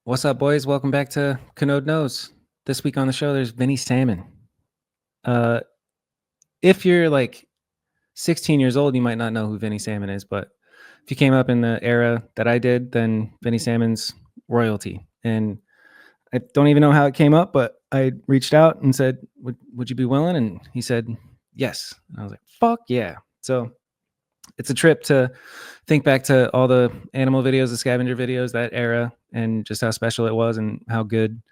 What's up, boys? Welcome back to Kanode Knows. This week on the show, there's Vinnie Sammon. If you're like 16 years old, you might not know who Vinnie Sammon is, but if you came up in the era that I did, then Vinnie Sammon's royalty. And I don't even know how it came up, but I reached out and said, would you be willing? And he said, yes. And I was like, fuck yeah. So it's a trip to think back to all the animal videos, the scavenger videos, that era, and just how special it was and how good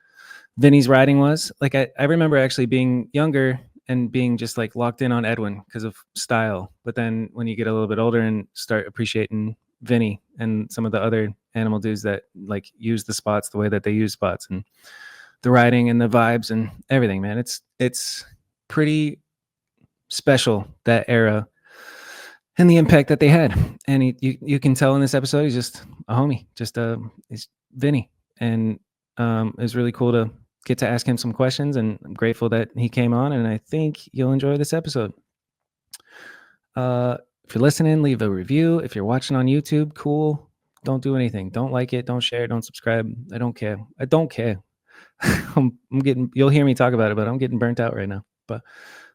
Vinny's riding was. Like I remember actually being younger and being just like locked in on Edwin because of style. But then when you get a little bit older and start appreciating Vinny and some of the other animal dudes that like use the spots the way that they use spots and the riding and the vibes and everything, man, it's pretty special, that era and the impact that they had. And you can tell in this episode, he's just a homie, he's Vinny. And it was really cool to get to ask him some questions, and I'm grateful that he came on, and I think you'll enjoy this episode. If you're listening, leave a review. If you're watching on YouTube, cool. Don't do anything. Don't like it. Don't share it. Don't subscribe. I don't care. I'm getting, you'll hear me talk about it, but I'm getting burnt out right now. But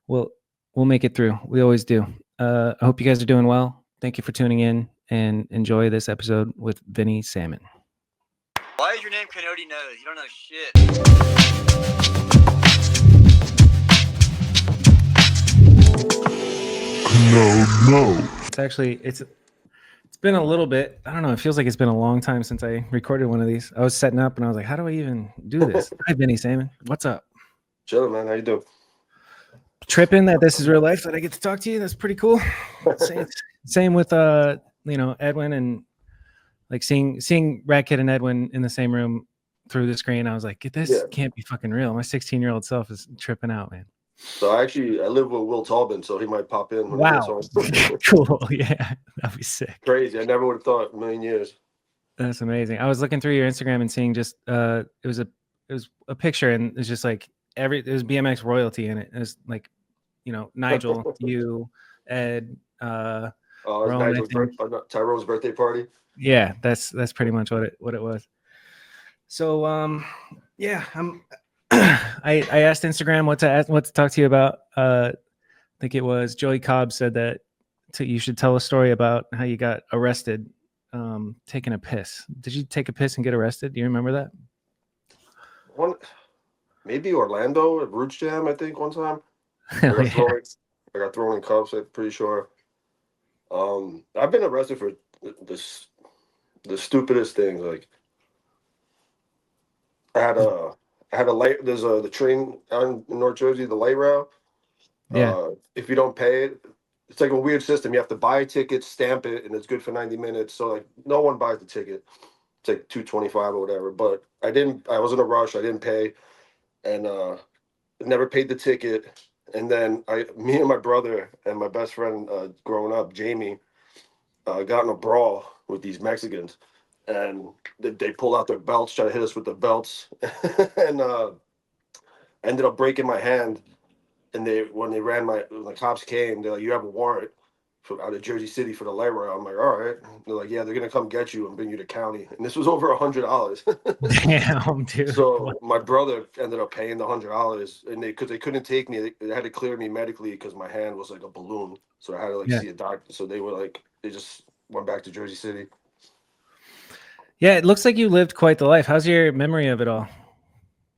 we'll make it through. We always do. I hope you guys are doing well. Thank you for tuning in, and enjoy this episode with Vinnie Sammon. Why is your name Kanode Knows? You don't know shit. No. It's actually it's been a little bit. I don't know. It feels like it's been a long time since I recorded one of these. I was setting up and I was like, how do I even do this? Hi, Vinnie Sammon. What's up? Chilling, man. How you doing? Tripping that this is real life, that I get to talk to you. That's pretty cool. Same with Edwin, and like seeing Rat Kid and Edwin in the same room through the screen. I was like, this can't be fucking real. My 16-year-old self is tripping out, man. So I live with Will Taubin, so he might pop in. Wow. Cool. Yeah, that'd be sick. Crazy. I never would have thought in a million years. That's amazing. I was looking through your Instagram and seeing just it was a picture, and it's just like it was BMX royalty in it. It was like, Nigel, you, Ed, Tyrone's birthday party. Yeah, that's pretty much what it was. So yeah, I asked Instagram what to talk to you about. I think it was Joey Cobb said that you should tell a story about how you got arrested taking a piss. Did you take a piss and get arrested? Do you remember that? Maybe Orlando at Roots Jam, I think, one time. I got thrown in cuffs, I'm pretty sure. I've been arrested for the stupidest things. Like I had a light. There's the train out in North Jersey, the light rail. Yeah. If you don't pay it, it's like a weird system. You have to buy a ticket, stamp it, and it's good for 90 minutes. So like no one buys the ticket. It's like $2.25 or whatever. But I was in a rush. I didn't pay, and never paid the ticket. And then me and my brother and my best friend growing up, Jamie, got in a brawl with these Mexicans, and they pulled out their belts, tried to hit us with the belts, and ended up breaking my hand. And when the cops came, they're like, "You have a warrant out of Jersey City for the light rail." I'm like, "All right." They're like, "Yeah, they're gonna come get you and bring you to county." And this was over $100. Damn, dude. So my brother ended up paying the $100, and because they couldn't take me, they had to clear me medically because my hand was like a balloon. So I had to see a doctor. So they just went back to Jersey City. Yeah, it looks like you lived quite the life. How's your memory of it all?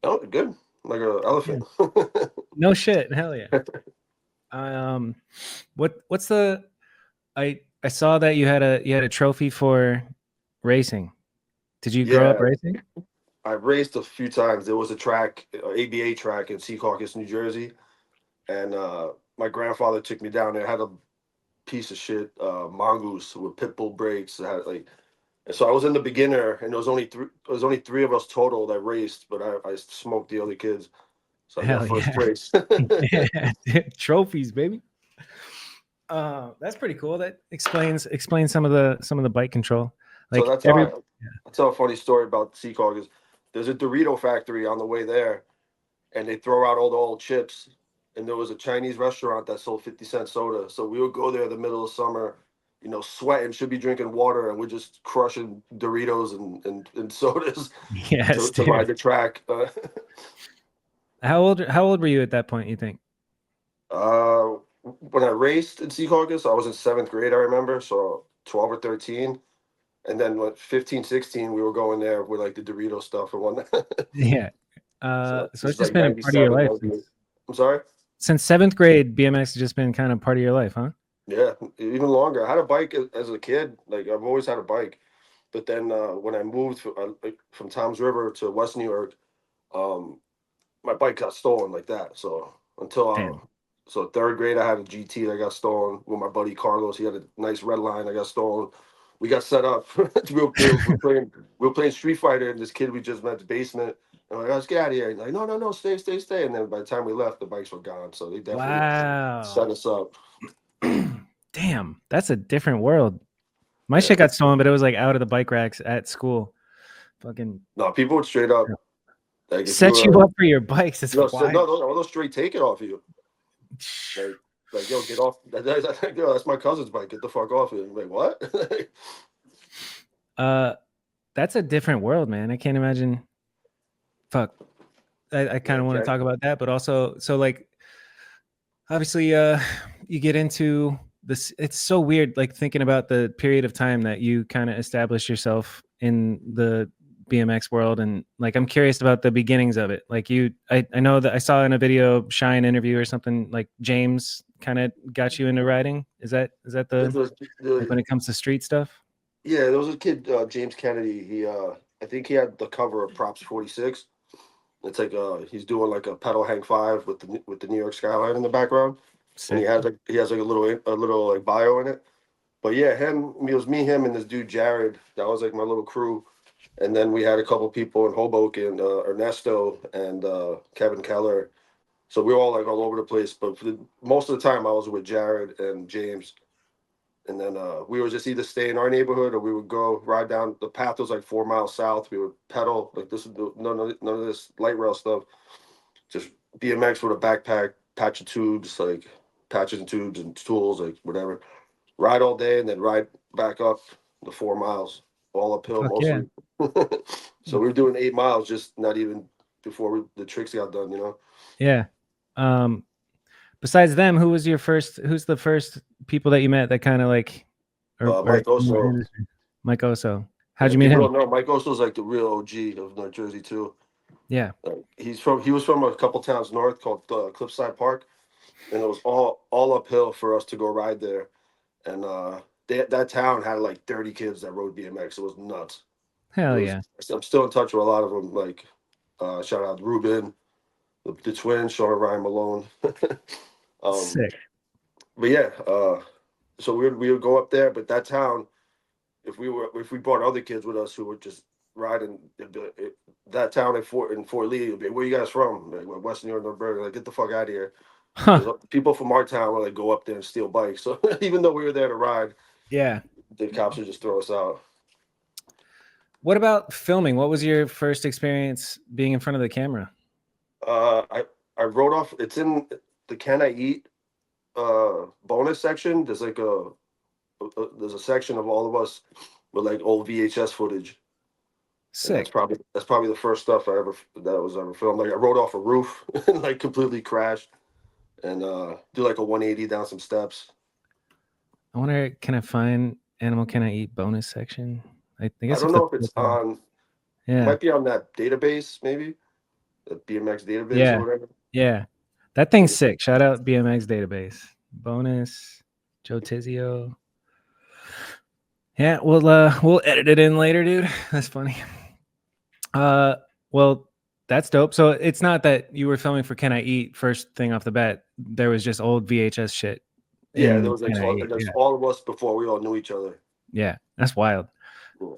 Oh, good. Like an elephant. No shit. Hell yeah. What's the I saw that you had a trophy for racing. Did you grow up racing? I raced a few times. There was a track, ABA track in Secaucus, New Jersey, and my grandfather took me down there. Had a piece of shit mongoose with pit bull brakes. And so I was in the beginner, and there was only three of us total that raced, but I smoked the other kids, so I got first place. Yeah, trophies, baby. That's pretty cool. That explains some of the bike control. Like, so I'll tell a funny story about Secaucus. There's a Dorito factory on the way there, and they throw out all the old chips. And there was a Chinese restaurant that sold 50-cent soda. So we would go there in the middle of summer you know, sweating, should be drinking water, and we're just crushing Doritos and sodas Yes, to ride dude. the track. How old were you at that point, you think? When I raced in Sea Caucus, I was in 7th grade, I remember, so 12 or 13. And then when 15, 16, we were going there with like the Dorito stuff and whatnot. Yeah. So So this it's is just like been a part of your 97, life 98. I'm sorry? since 7th grade. BMX has just been kind of part of your life, huh? Yeah, even longer. I had a bike as a kid. Like I've always had a bike. But then when I moved like, from Tom's River to West New York, um, my bike got stolen like that. So until Damn. so 3rd grade, I had a GT that got stolen with my buddy Carlos. He had a nice red line that got stolen. We got set up. We were playing Street Fighter, and this kid we just met at the basement. And I'm like, let's get out of here. And he's like, no, stay, stay, stay. And then by the time we left, the bikes were gone. So they definitely set Wow. us up. Damn, that's a different world. My Yeah. shit got stolen, but it was like out of the bike racks at school. Fucking No, people would straight up like if you set you were up for your bikes. It's no, wild. they'll straight take it off you. Like yo, get off. Yo, that's my cousin's bike. Get the fuck off it. I'm like, what? That's a different world, man. I can't imagine. Fuck. I kind of want to talk about that, but also, so like, obviously, you get into this. It's so weird, like thinking about the period of time that you kind of established yourself in the BMX world, and like, I'm curious about the beginnings of it. Like I know that I saw in a video, Shine interview or something, like James kind of got you into riding. Is that like when it comes to street stuff? Yeah, there was a kid, James Kennedy. I think he had the cover of Props 46. It's like he's doing like a pedal hang 5 with the New York skyline in the background, and Sick. he has like a little like bio in it. But yeah, it was me, him, and this dude Jared. That was like my little crew, and then we had a couple people in Hoboken, Ernesto and Kevin Keller. So we were all like all over the place. But most of the time, I was with Jared and James. And then we would just either stay in our neighborhood or we would go ride down. The path was like 4 miles south. We would pedal like this. None of this light rail stuff. Just BMX with a backpack, patch of tubes, like patches and tubes and tools, like whatever. Ride all day and then ride back up the 4 miles, all uphill Fuck yeah. mostly. So we were doing 8 miles, just not even before the tricks got done, you know. Yeah. Besides them, who's the first people that you met that kind of like, Mike Oso. Mike Oso. How'd you meet him? People don't know Mike Oso's like the real OG of North Jersey too. Yeah. He was from a couple towns north called Cliffside Park, and it was all uphill for us to go ride there. And that town had like 30 kids that rode BMX. It was nuts. Hell yeah. I'm still in touch with a lot of them. Like shout out Ruben, the twins, Sean and Ryan Malone. Sick. But yeah, so we would go up there. But that town, if we brought other kids with us who were just riding, that town in Fort Lee, would be, where you guys from? Like, West New York, Northburg. Like, get the fuck out of here. Huh. People from our town would like go up there and steal bikes. So even though we were there to ride, Yeah. the cops would just throw us out. What about filming? What was your first experience being in front of the camera? I wrote off. It's in the Can I Eat bonus section. There's like there's a section of all of us with like old VHS footage. Sick. That's probably the first stuff that was ever filmed. Like I rode off a roof and like completely crashed, and do like a 180 down some steps. I wonder, can I find Animal Can I Eat bonus section? I guess I don't know if it's on. Yeah. It might be on that database, maybe the BMX database Yeah. or whatever. Yeah. That thing's sick. Shout out BMX database. Bonus, Joe Tizio. Yeah, we'll edit it in later, dude. That's funny. Well, that's dope. So it's not that you were filming for Can I Eat first thing off the bat. There was just old VHS shit. Yeah, there was like all of us before we all knew each other. Yeah, that's wild.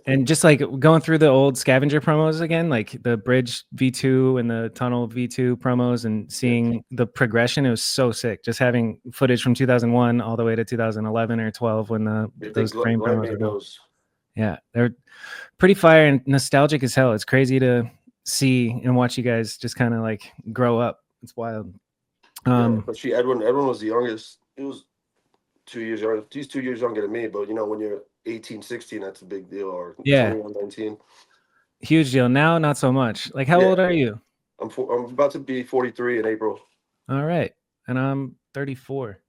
And just like going through the old Scavenger promos again, like the Bridge V2 and the Tunnel V2 promos, and seeing the progression, it was so sick. Just having footage from 2001 all the way to 2011 or 12 when those frame promos were. Yeah, they're pretty fire and nostalgic as hell. It's crazy to see and watch you guys just kind of like grow up. It's wild. But Edwin was the youngest. 2 years younger. He's 2 years younger than me, but you know, when you're 18, 16, that's a big deal. Or Yeah. 21, 19. Huge deal. Now, not so much. Like, how Yeah. old are you? I'm about to be 43 in April. All right. And I'm 34.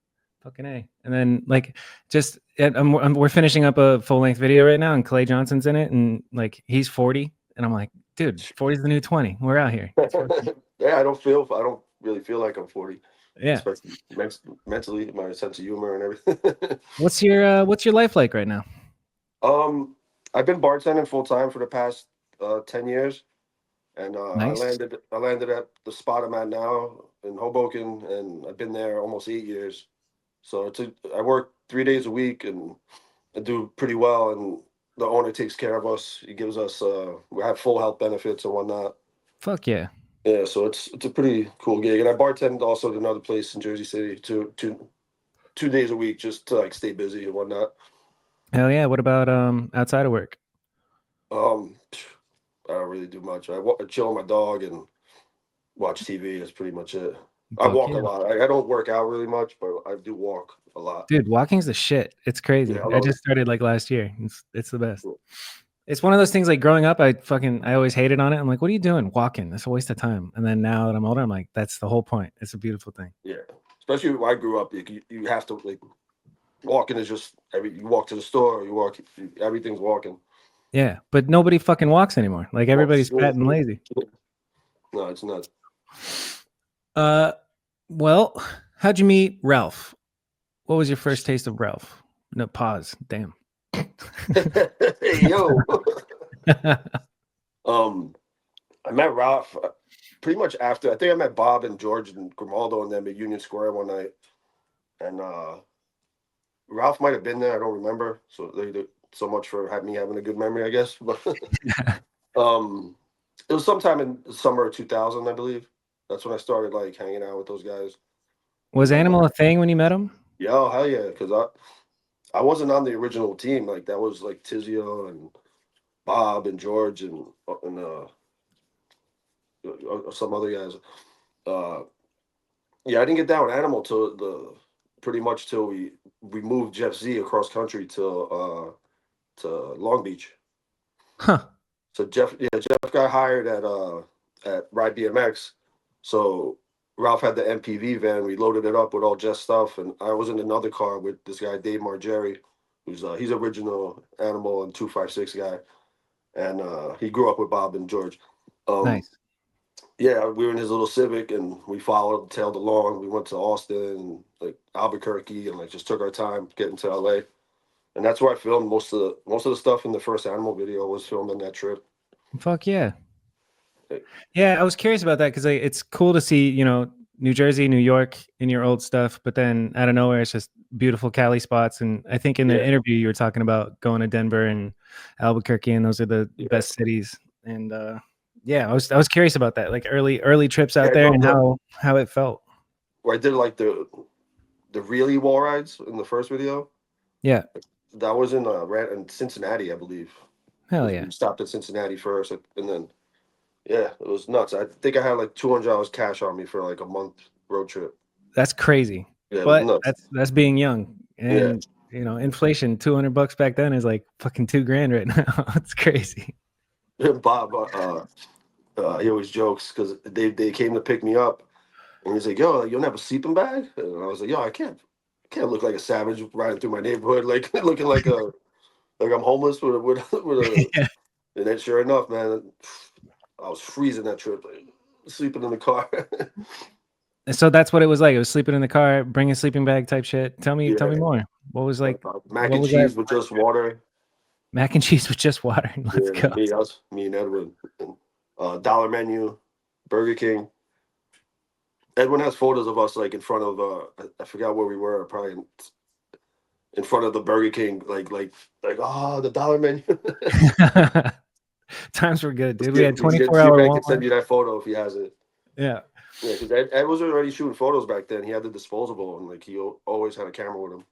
Fucking A. And then, like, just we're finishing up a full length video right now, and Clay Johnson's in it, and like he's 40, and I'm like, dude, 40 is the new 20. We're out here. Yeah, I don't really feel like I'm 40. Yeah. Especially mentally, my sense of humor and everything. What's your life like right now? I've been bartending full time for the past 10 years, and Nice. I landed at the spot I'm at now in Hoboken, and I've been there almost 8 years. So I work 3 days a week, and I do pretty well. And the owner takes care of us. He gives us we have full health benefits and whatnot. Fuck yeah. Yeah, so it's a pretty cool gig. And I bartend also at another place in Jersey City 2 days a week, just to like stay busy and whatnot. Hell yeah. What about outside of work? I don't really do much. I chill with my dog and watch TV. That's pretty much it. I Fuck walk yeah. a lot. I don't work out really much, but I do walk a lot. Dude, walking's the shit. It's crazy. Yeah, I just started like last year. It's the best. It's one of those things like growing up, I always hated on it. I'm like, what are you doing? Walking. It's a waste of time. And then now that I'm older, I'm like, that's the whole point. It's a beautiful thing. Yeah. Especially when I grew up, you have to like walking is just you walk to the store, everything's walking. Yeah, but nobody fucking walks anymore. Like everybody's fat and lazy. No, it's not. Well, how'd you meet Ralph? What was your first taste of Ralph? No, pause. Damn. Hey, yo. I met Ralph pretty much after. I think I met Bob and George and Grimaldo and them at Union Square one night, and Ralph might have been there. I don't remember. So so much for me having a good memory, I guess. But it was sometime in the summer of 2000, I believe. That's when I started like hanging out with those guys. Was Animal a thing when you met him? Yeah, hell yeah, because I wasn't on the original team. Like that was like Tizio and Bob and George and some other guys. Yeah, I didn't get down with Animal till we moved Jeff Z across country to Long Beach. Huh. So Jeff got hired at Ride BMX. So Ralph had the MPV van. We loaded it up with all Jeff's stuff, and I was in another car with this guy Dave Margeri, who's he's original Animal and 256 guy, and he grew up with Bob and George. Nice. Yeah, we were in his little Civic, and we tailed along. We went to Austin and like Albuquerque, and like just took our time getting to LA. And that's where I filmed most of the stuff in the first Animal video was filmed on that trip. Fuck yeah. Yeah, I was curious about that because it's cool to see, New Jersey, New York in your old stuff, but then out of nowhere, it's just beautiful Cali spots. And I think in the interview, you were talking about going to Denver and Albuquerque, and those are the best cities. And I was curious about that, like early trips out there and how it felt. Where I did like the really wall rides in the first video. Yeah. That was in Cincinnati, I believe. Hell yeah. We stopped at Cincinnati first, and then it was nuts. I think I had like $200 cash on me for like a month road trip. That's crazy. Yeah, but that's being young, and inflation. $200 back then is like fucking $2,000 right now. It's crazy. Bob, he always jokes because they came to pick me up, and he's like, "Yo, you don't have a sleeping bag?" And I was like, "Yo, I can't look like a savage riding through my neighborhood, like looking like I'm homeless with a." Yeah. And then, sure enough, man, I was freezing that trip, like, sleeping in the car. So that's what it was like. It was sleeping in the car, bring a sleeping bag type shit. Tell me more. What was like mac and cheese with just water. Mac and cheese with just water. Let's go. Me and Edwin. And, dollar menu, Burger King. Edwin has photos of us like in front of I forgot where we were, probably in front of the Burger King, like the dollar menu. Times were good, dude. We had 24-hour. I can send you that photo if he has it. Yeah. Yeah, because Ed was already shooting photos back then. He had the disposable, and like he always had a camera with him.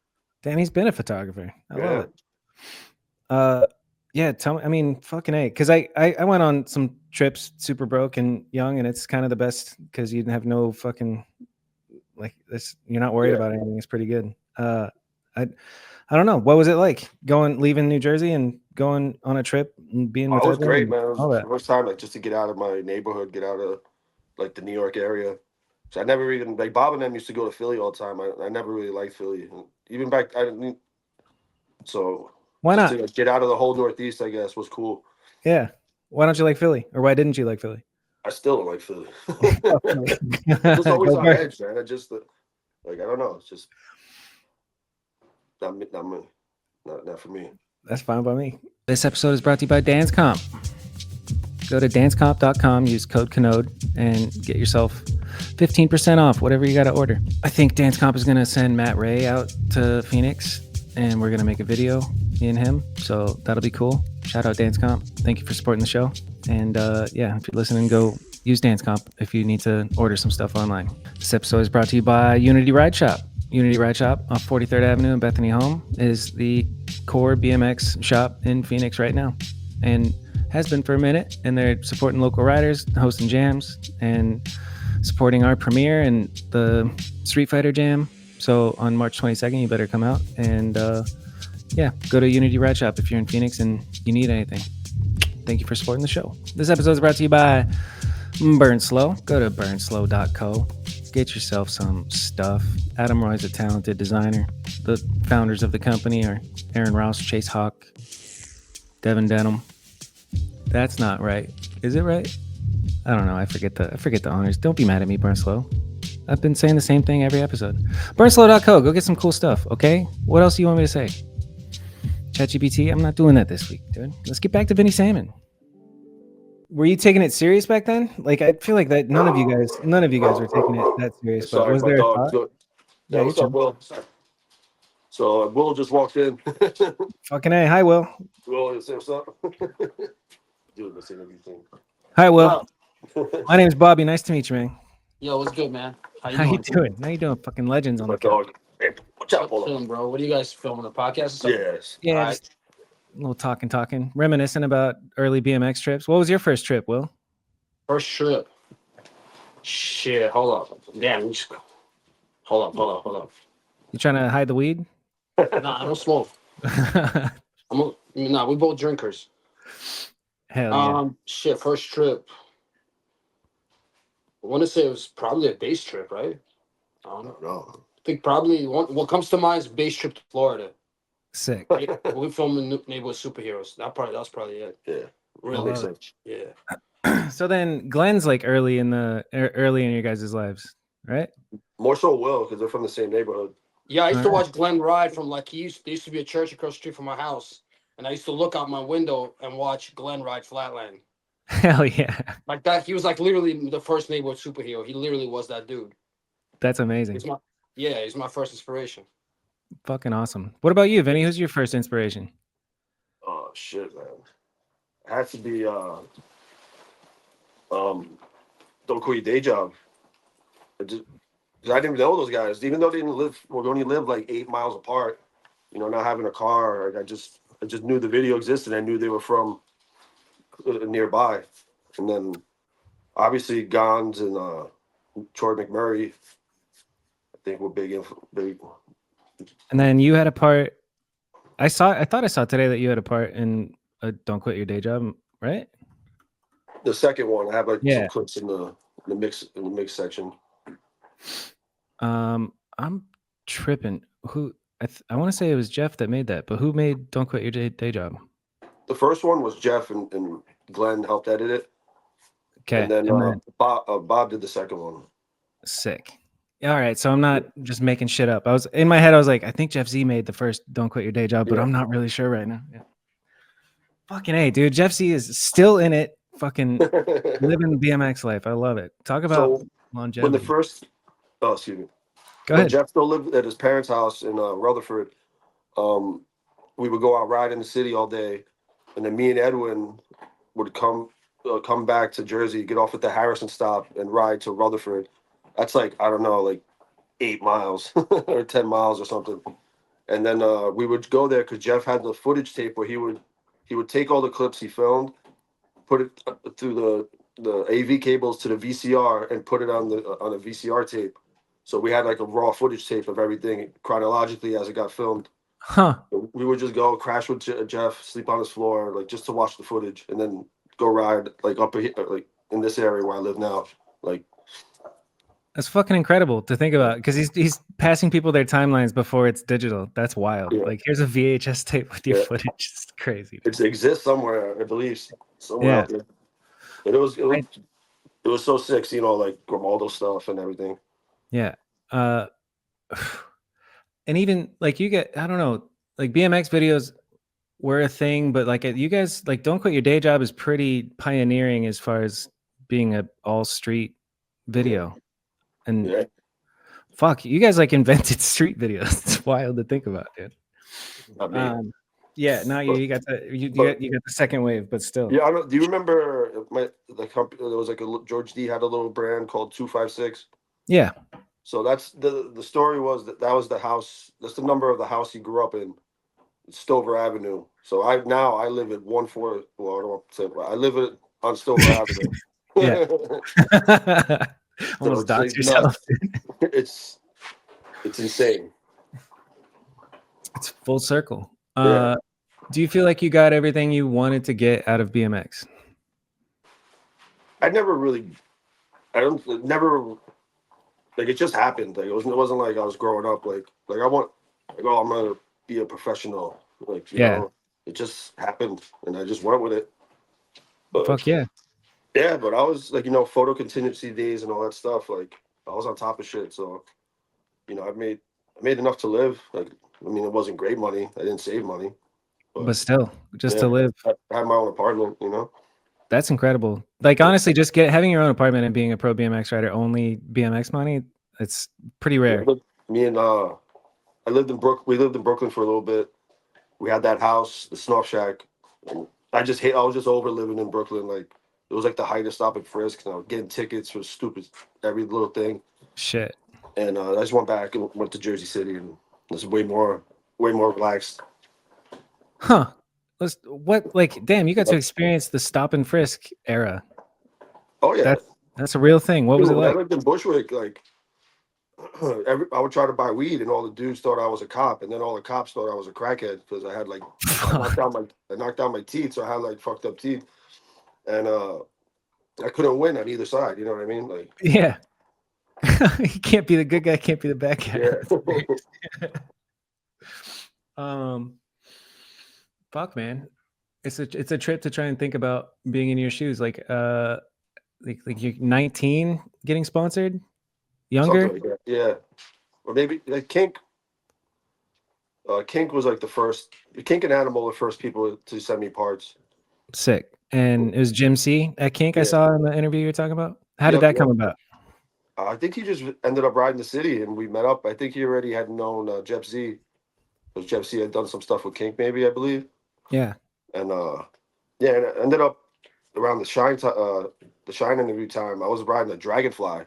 Damn, he's been a photographer. I love it. Yeah, tell me. I mean, fucking A. Because I went on some trips, super broke and young, and it's kind of the best because you have no fucking like this. You're not worried about anything. It's pretty good. I don't know. What was it like leaving New Jersey and going on a trip and being with it was Edwin great, and man. It was all the that? first time, like, just to get out of my neighborhood, get out of like the New York area. So I never even like Bob and them used to go to Philly all the time. I never really liked Philly, even back. I didn't. So Why just not? to like, get out of the whole Northeast, I guess, was cool. Yeah. Why don't you like Philly? Or why didn't you like Philly? I still don't like Philly. Fuck Philly. I'm just always Go on Birds. edge, man. I just like I don't know. It's just not me, not for me. That's fine by me. This episode is brought to you by Dance Comp. Go to dancecomp.com, use code Kanode, and get yourself 15% off whatever you got to order. I think Dance Comp is going to send Matt Ray out to Phoenix, and we're going to make a video, me and him. So that'll be cool. Shout out Dance Comp. Thank you for supporting the show. And yeah, if you're listening, go use Dance Comp if you need to order some stuff online. This episode is brought to you by Unity Ride Shop. Unity Ride Shop off 43rd Avenue in Bethany Home is the core BMX shop in Phoenix right now, and has been for a minute. And they're supporting local riders, hosting jams, and supporting our premiere and the Street Fighter Jam. So on March 22nd, you better come out and yeah, go to Unity Ride Shop if you're in Phoenix and you need anything. Thank you for supporting the show. This episode is brought to you by Burn Slow. Go to burnslow.co. Get yourself some stuff. Adam Roy's a talented designer. The founders of the company are Aaron Rouse, Chase Hawk, Devin Denham. That's not right. Is it right? I don't know. I forget the honors. Don't be mad at me, Burn Slow. I've been saying the same thing every episode. Burnslow.co. Go get some cool stuff, okay? What else do you want me to say? ChatGPT? I'm not doing that this week, dude. Let's get back to Vinnie Sammon. Were you taking it serious back then? Like, I feel like that none of you guys were taking it that serious. But Sorry, was my there a dog. thought? Yeah, what's up, Will? So Will just walked in. Fucking A. Hi, Will. Will, say what's up? Doing this interview thing. Hi, Will. My name's Bobby. Nice to meet you, man. Yo, what's good, man? How you doing? How you doing? Fucking legends on My the couch. dog. Hey, watch out, What's Polo. chilling, bro? What are you guys filming? A podcast or something? Yes. Yeah, All just a little talking, reminiscing about early BMX trips. What was your first trip, Will? First trip. Shit, hold up. Damn, hold up. You trying to hide the weed? Nah, I don't smoke. Nah, we both drinkers. Hell yeah. Shit, first trip. I want to say it was probably a base trip, right? I don't know. No. I think probably what comes to mind is base trip to Florida. Sick. We filmed in Neighborhood Superheroes. That's probably it. Yeah. Really? Makes sense. Yeah. So then Glenn's like early in your guys' lives, right? More so Will, because they're from the same neighborhood. Yeah, I used to watch Glenn ride from there used to be a church across the street from my house, and I used to look out my window and watch Glenn ride Flatland. Hell yeah. Like that, he was like literally the first neighborhood superhero. He literally was that dude. That's amazing. He's my first inspiration. Fucking awesome. What about you, Vinny? Who's your first inspiration? Oh shit, man. It had to be Don't Quit Your Day Job. I didn't even know those guys, even though they only lived like 8 miles apart. You know, not having a car. Like I just knew the video existed. I knew they were from nearby, and then obviously Gons and Troy McMurray, I think were big. And then you had a part. I thought I saw today that you had a part in Don't Quit Your Day Job, right? The second one, I have like some clips in the mix section. I'm tripping. Who I want to say it was Jeff that made that, but who made Don't Quit Your Day Job? The first one was Jeff and Glenn helped edit it. Okay. And then Bob did the second one. Sick. All right. So I'm not just making shit up. I was in my head. I was like, I think Jeff Z made the first Don't Quit Your Day Job, but I'm not really sure right now. Yeah. Fucking A, dude. Jeff Z is still in it. Fucking living the BMX life. I love it. Talk about longevity. When the first, excuse me. Go ahead. Jeff still lived at his parents' house in Rutherford. We would go out ride in the city all day, and then me and Edwin would come back to Jersey, get off at the Harrison stop, and ride to Rutherford. That's like, I don't know, like 8 miles or 10 miles or something. And then we would go there because Jeff had the footage tape where he would take all the clips he filmed, put it through the AV cables to the VCR, and put it on a VCR tape. So we had like a raw footage tape of everything chronologically as it got filmed. Huh. We would just go crash with Jeff, sleep on his floor, like just to watch the footage, and then go ride like up here, like in this area where I live now. Like That's fucking incredible to think about, because he's passing people their timelines before it's digital. That's wild. Yeah. Like, here's a VHS tape with your Yeah. footage. It's crazy. it exists somewhere, I believe, somewhere Yeah. out there. But it was so sick, you know, like Grimaldo stuff and everything. Yeah. And even like you get, I don't know, like BMX videos were a thing, but like you guys, like Don't Quit Your Day Job is pretty pioneering as far as being a all street video. And Yeah. fuck, you guys like invented street videos. It's wild to think about, dude. Not me. Yeah, not you. You got you got the second wave, but still. Yeah, I don't. Do you remember the company? There was like George D had a little brand called 256. Yeah. So that's the story was that was the house. That's the number of the house he grew up in, Stover Avenue. So I live at 14. Well, I don't want to say. I live on Stover Avenue. Yeah. Almost So dox it's yourself. It's insane. It's full circle. Yeah. Do you feel like you got everything you wanted to get out of BMX? I never really. I don't never. Like it just happened. Like it wasn't like I was growing up. Like I want. Like, oh, I'm gonna be a professional. Like you know, it just happened, and I just went with it. But, fuck yeah. Yeah, but I was like, you know, photo contingency days and all that stuff. Like I was on top of shit. So, you know, I made enough to live. Like I mean, it wasn't great money. I didn't save money. But still, just to live. I had my own apartment. You know. That's incredible. Like honestly, just having your own apartment and being a pro BMX rider, only BMX money. It's pretty rare. Yeah, me and I lived in We lived in Brooklyn for a little bit. We had that house, the Snuff Shack. And I was just over living in Brooklyn. Like it was like the height of stopping Frisk. And I was getting tickets for stupid every little thing. Shit. And I just went back and went to Jersey City, and it was way more relaxed. Huh. Damn, you got to experience the stop and frisk era. Oh yeah. That's a real thing. What was it like? I lived in Bushwick, like I would try to buy weed, and all the dudes thought I was a cop, and then all the cops thought I was a crackhead because I had like I knocked out my teeth, so I had like fucked up teeth, and I couldn't win on either side. You know what I mean? Like yeah, you can't be the good guy, can't be the bad guy. Yeah. Fuck, man, it's a trip to try and think about being in your shoes. Like you're 19, getting sponsored. Younger? Like that. Yeah. Or maybe like Kink. Kink was like the first. Kink and Animal were the first people to send me parts. Sick. And it was Jim C at Kink. I saw in the interview you're talking about. How did that come about? I think he just ended up riding the city, and we met up. I think he already had known Jeff Z, because Jeff Z had done some stuff with Kink, maybe, I believe. Yeah. And and it ended up around the Shine interview time. I was riding a Dragonfly.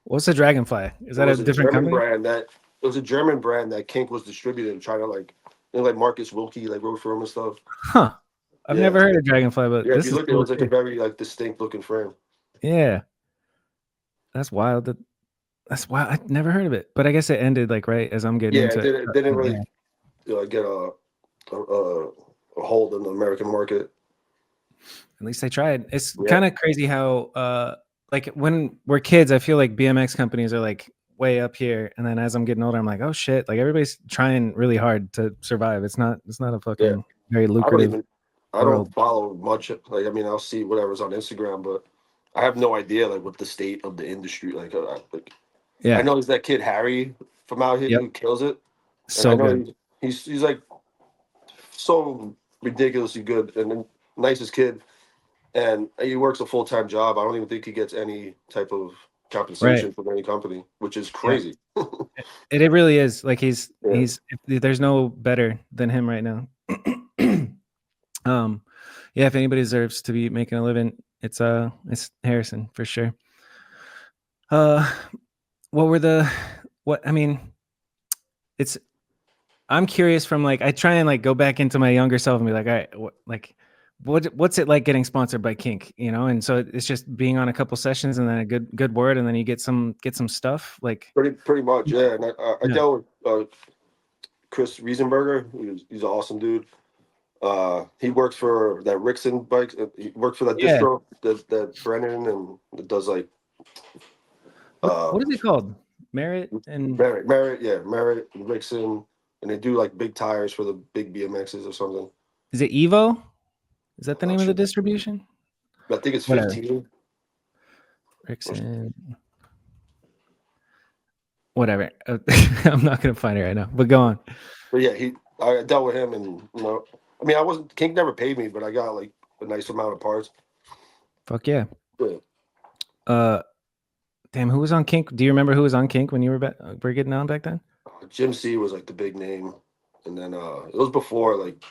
What's the Dragonfly? Is that a different company? It was a German brand that Kink was distributing, trying to like Marcus Wilkie like rode for him and stuff. Huh. I've never heard of Dragonfly, but if you look, it was like a very like distinct looking frame. Yeah. That's wild. That's wild. I never heard of it, but I guess it ended like right as I'm getting into it. It didn't really get a hold in the American market. At least I tried. It's kind of crazy how like when we're kids, I feel like BMX companies are like way up here, and then as I'm getting older, I'm like, oh shit! Like everybody's trying really hard to survive. It's not a fucking very lucrative. I don't follow much. Like I mean, I'll see whatever's on Instagram, but I have no idea like what the state of the industry like. I know there's that kid Harry from out here who kills it. So good. He's like so ridiculously good and the nicest kid, and he works a full-time job. I don't even think he gets any type of compensation from any company, which is crazy. It really is. Like he's there's no better than him right now. If anybody deserves to be making a living, it's Harrison for sure. I'm curious from like I try and like go back into my younger self and be like, all right, what's it like getting sponsored by Kink, you know? And so it's just being on a couple sessions and then a good word, and then you get some stuff like. Pretty much, yeah. And I Yeah. dealt with Chris Riesenberger. He's an awesome dude. He works for that Rickson bikes. He works for that Yeah. distro that Brennan and it does like. What is it called? Merit and Merritt, yeah, Merritt and Rickson, and they do like big tires for the big BMXs or something. is it Evo? Is that the name of the Sure. distribution? I think it's Whatever. 15. Rickson. Whatever. I'm not gonna find it right now, but go on. But yeah, I dealt with him, and you know, I mean, I wasn't King never paid me, but I got like a nice amount of parts. Fuck yeah. Yeah. Damn, who was on Kink? Do you remember who was on Kink when you were getting on back then? Jim C was like the big name, and then it was before like,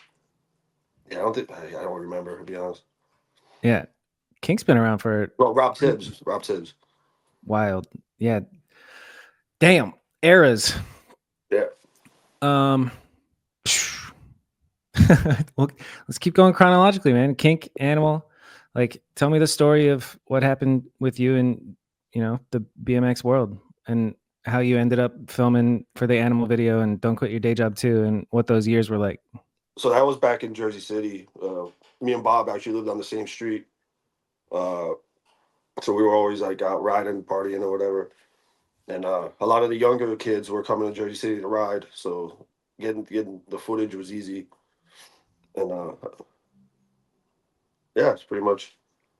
yeah, I don't remember to be honest. Yeah, Kink's been around for Rob Tibbs. Wild. Yeah. Damn, eras. Yeah. Well, let's keep going chronologically, man. Kink, Animal. Like, tell me the story of what happened with you in, you know, the BMX world, and how you ended up filming for the Animal video and Don't Quit Your Day Job too, and what those years were like. So that was back in Jersey City. Me and Bob actually lived on the same street. So we were always like out riding, partying or whatever. And a lot of the younger kids were coming to Jersey City to ride. So getting the footage was easy. And yeah, it's pretty much,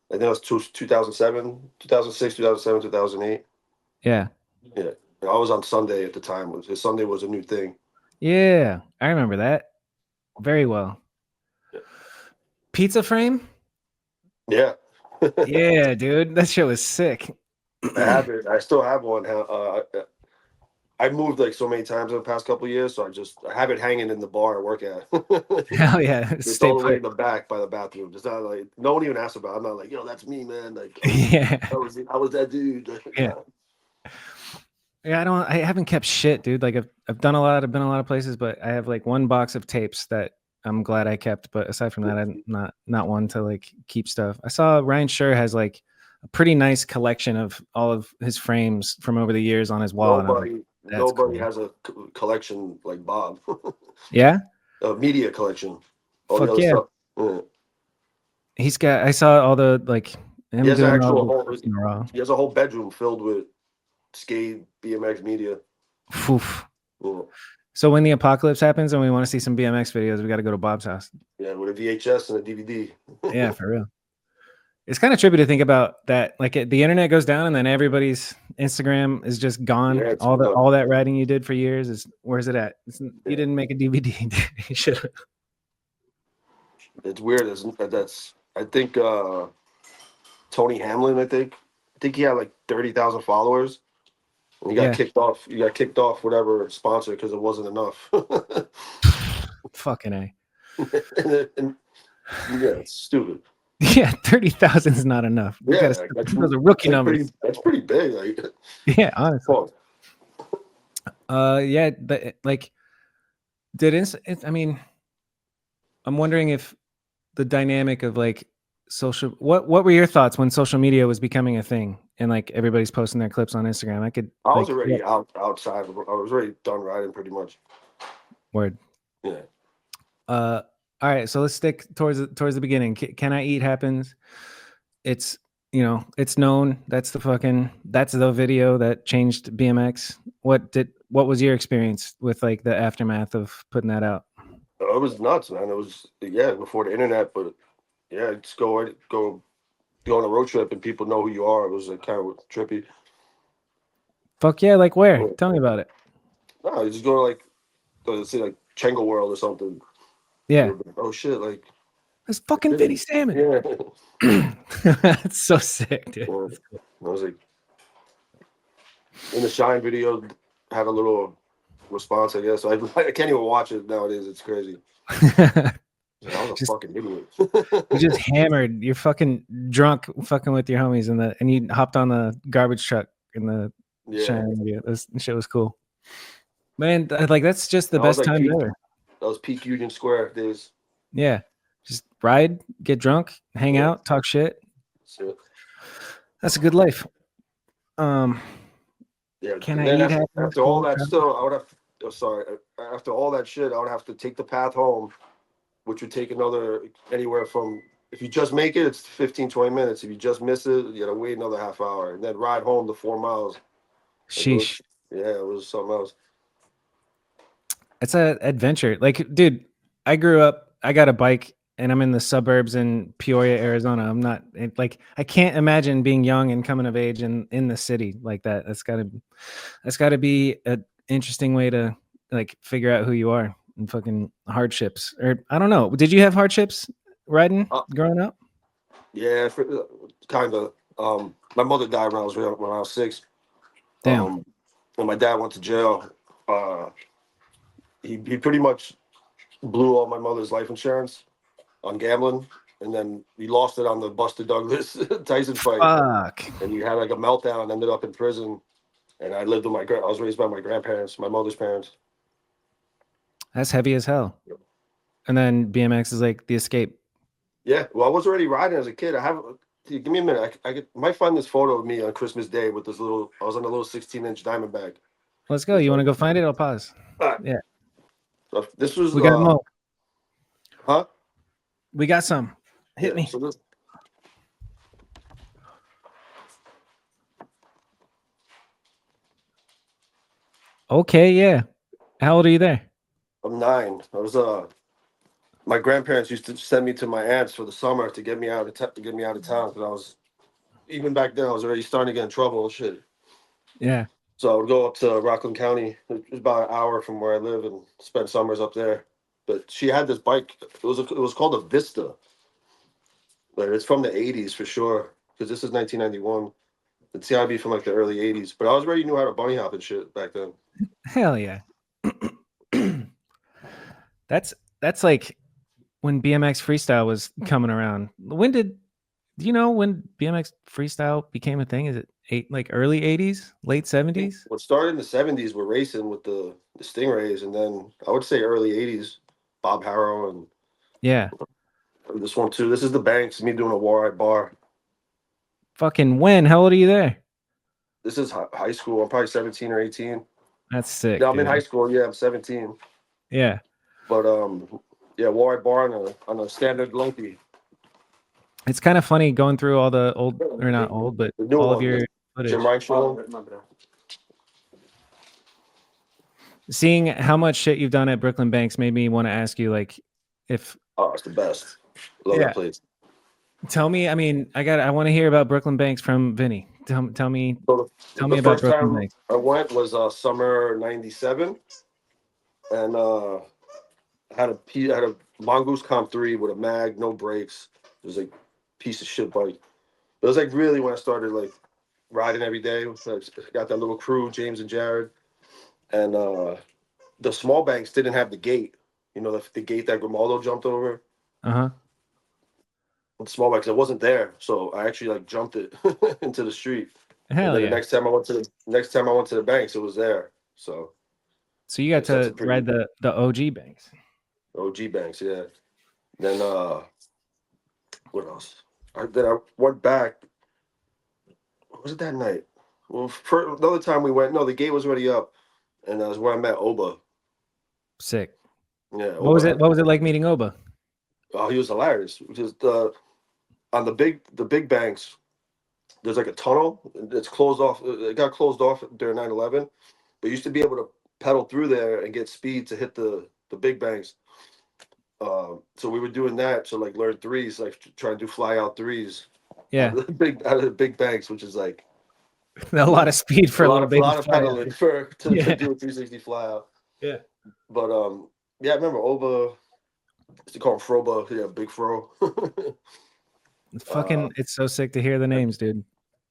I think it was 2007, 2006, 2007, 2008. Yeah. Yeah. I was on Sunday at the time. Sunday was a new thing. Yeah, I remember that very well. Yeah. Pizza frame? Yeah. Yeah, dude, that shit was sick. I have it. I still have one. I moved like so many times in the past couple of years, so I have it hanging in the bar I work at. Hell yeah, It's stay all the way put. in the back by the bathroom. It's not like no one even asks about it. I'm not like, yo, that's me, man. Like, Yeah, I was that dude. yeah. Yeah, I haven't kept shit, dude. Like I've done a lot. I've been a lot of places, but I have like one box of tapes that I'm glad I kept. But aside from that, I'm not one to like keep stuff. I saw Ryan Scher has like a pretty nice collection of all of his frames from over the years on his wall. Nobody cool. has a collection like Bob. Yeah, A media collection. All fuck the other yeah. stuff. Yeah. He's got. I saw all the like him He has doing he has a whole bedroom filled with skate BMX media. Oof. Yeah. So when the apocalypse happens and we want to see some BMX videos, we got to go to Bob's house. Yeah, with a VHS and a DVD. Yeah, for real. It's kind of trippy to think about that. Like the internet goes down and then everybody's Instagram is just gone. Yeah, all that writing you did for years is, where's it at? You didn't make a DVD. You should. It's weird. I think Tony Hamlin. I think he had like 30,000 followers. And he got kicked off. You got kicked off whatever sponsor because it wasn't enough. Fucking A. and yeah, it's stupid. Yeah, 30,000 is not enough. Yeah, those are rookie numbers. That's pretty big. Like, yeah, honestly. Yeah, like, I mean, I'm wondering if the dynamic of like social. What were your thoughts when social media was becoming a thing and like everybody's posting their clips on Instagram? I was already outside. I was already done riding pretty much. Word. Yeah. All right, so let's stick towards the beginning. Can I Eat happens. It's, you know, it's known. That's the video that changed BMX. What was your experience with like the aftermath of putting that out? It was nuts, man. It was before the internet, but yeah, just go on a road trip and people know who you are. It was like kind of trippy. Fuck yeah, like where? Tell me about it. No, you just go to like say like Chengo World or something. Yeah. Oh shit! Like it's fucking Vinnie Sammon. Yeah. That's so sick, dude. Yeah. I was like, in the Shine video, had a little response, I guess. I can't even watch it nowadays. It's crazy. I was a fucking idiot. You just hammered. You're fucking drunk, fucking with your homies, and you hopped on the garbage truck in the Shine video. This shit was cool, man. Like that's just the best time ever. That was peak Union Square days. Yeah, just ride, get drunk, hang Yeah. out, talk shit. So, That's a good life. yeah. Can And I then eat happiness? after all Cool. that still, I would have. Oh, sorry. After all that shit, I would have to take the path home, which would take another anywhere from. If you just make it, it's 15, 20 minutes. If you just miss it, you gotta wait another half hour, and then ride home the 4 miles. Like, Sheesh. it was something else. It's a adventure. Like, dude, I grew up, I got a bike and I'm in the suburbs in Peoria, Arizona. I'm not like, I can't imagine being young and coming of age in the city like that. That's gotta be an interesting way to like figure out who you are and fucking hardships. Or I don't know. Did you have hardships riding growing up? Yeah, kind of. My mother died when I was 6. Damn. When my dad went to jail, he pretty much blew all my mother's life insurance on gambling, and then he lost it on the Buster Douglas Tyson fight, Fuck. and he had like a meltdown, ended up in prison, and I lived with I was raised by my grandparents, my mother's parents. That's heavy as hell. Yep. And then BMX is like the escape. Yeah, well, I was already riding as a kid. Give me a minute. Might find this photo of me on Christmas Day with this little. I was on a little 16-inch Diamondback. Let's go. You want to go find it? I'll pause. Yeah. So this was We got more. huh? We got some. Hit me. So this, Okay, yeah. How old are you there? I'm 9. I was my grandparents used to send me to my aunt's for the summer to get me out of town because I was even back then I was already starting to get in trouble and shit. Yeah. So I would go up to Rockland County. It was about an hour from where I live and spend summers up there. But she had this bike. It was called a Vista. But it's from the 80s for sure because this is 1991. It's gotta be from like the early 80s. But I already knew how to bunny hop and shit back then. Hell yeah. That's like when BMX freestyle was coming around. Do you know when BMX freestyle became a thing? Is it early 80s, late 70s? What started in the 70s were racing with the Stingrays, and then I would say early 80s, Bob Harrow and Yeah. this one too. This is the Banks, me doing a Warrite bar. Fucking when? How old are you there? This is high school. I'm probably 17 or 18. That's sick. No, I'm dude. in high school. Yeah, I'm 17. Yeah. But yeah, Warrite bar on a standard Lumpy. It's kind of funny going through all the old, or not old, but The new all one, of your Jim footage. Ryan show. Seeing how much shit you've done at Brooklyn Banks made me want to ask you, like, if Oh, it's the best. Love Yeah. that place. tell me. I mean, I want to hear about Brooklyn Banks from Vinnie. Tell me So Tell the me about first Brooklyn time Banks. I went was summer '97, and I had a Mongoose Comp 3 with a mag, no brakes. It was like piece of shit bike. It was like really when I started like riding every day. So I got that little crew, James and Jared, and the small banks didn't have the gate. You know, the gate that Grimaldo jumped over. Uh-huh. The small bikes, it wasn't there, so I actually like jumped it into the street. And Hell then yeah. the next time I went to the banks, it was there. So So you got that's a to pretty ride the OG Banks. OG banks, yeah. Then what else? Then I went back. What was it that night? Well, for another time we went. No, the gate was already up, and that was where I met Oba. Sick. Yeah, What was it? What was it like meeting Oba? Oh, he was hilarious. Just on the big banks, there's like a tunnel that's closed off. It got closed off during 9/11, but you used to be able to pedal through there and get speed to hit the big banks. So we were doing that to like learn threes, like try to do fly out threes. Yeah. Out of the big banks, which is like A lot of speed for a little baby. a lot of fly out. pedaling to Yeah. do a 360 fly out. Yeah. But yeah, I remember Oba. Used to call him Froba. Yeah, Big Fro. It's so sick to hear the names, dude.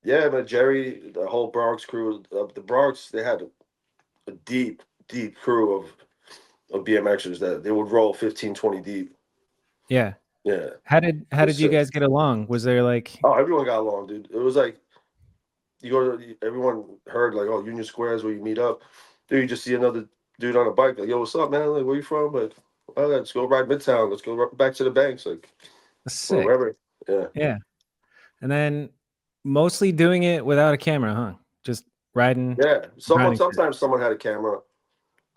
Yeah, but Jerry, the whole Bronx crew, the Bronx, they had a deep crew of BMXers that they would roll 15, 20 deep. Yeah. Yeah. How did you sick. guys get along? Was there like Oh, everyone got along, dude. It was like everyone heard like, oh, Union Square is where you meet up. Dude, you just see another dude on a bike, like, yo, what's up, man? Like, where you from? Like, oh, let's go ride Midtown. Let's go back to the banks. Like, Sick. wherever. Yeah. Yeah. And then mostly doing it without a camera, huh? Just riding. Yeah. Grinding. Sometimes someone had a camera.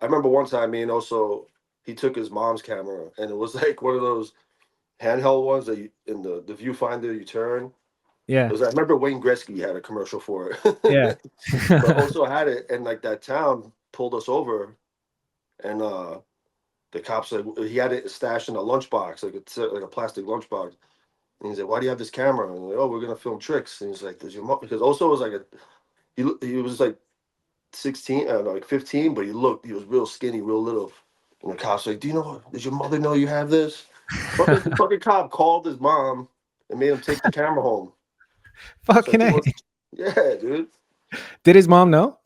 I remember one time, me and also he took his mom's camera, and it was like one of those handheld ones that you, in the viewfinder you turn. Yeah. It was, I remember Wayne Gretzky had a commercial for it. Yeah. But also had it, and like that town pulled us over, and the cops like he had it stashed in a lunchbox, like a plastic lunchbox. And he's like, "Why do you have this camera?" And I'm like, "Oh, we're gonna film tricks." And he's like, "Does your mom?" Because also was like he was like 16, like 15, but he was real skinny, real little. And the cops like, does your mother know you have this? Fucking cop called his mom and made him take the camera home. Fucking So A. yeah, dude. Did his mom know?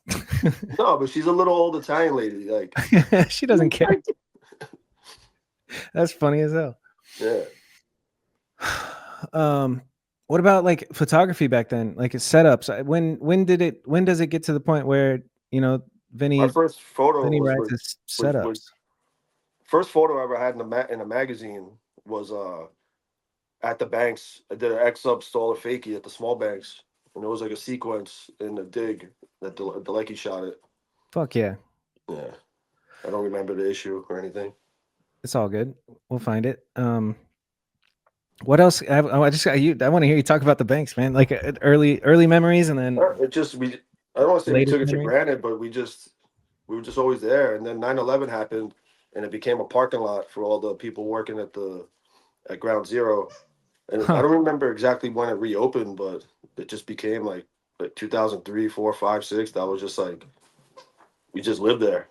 No, but she's a little old Italian lady. Like She doesn't care. That's funny as hell. Yeah. What about like photography back then? Like setups. When does it get to the point where, Vinny My first photo writes his setups? First photo I ever had in a magazine was at the banks. I did an X-Up Staller fakie at the small banks, and it was like a sequence in the dig that Delecki shot it. Fuck yeah. Yeah. I don't remember the issue or anything. It's all good. We'll find it. What else? I want to hear you talk about the banks, man. Like early memories, and then It just I don't want to say we took it for memories? granted, but we were just always there. And then 9/11 happened, and it became a parking lot for all the people working at Ground Zero. And I don't remember exactly when it reopened, but it just became like 2003, 4, 5, 6. That was just like we just lived there.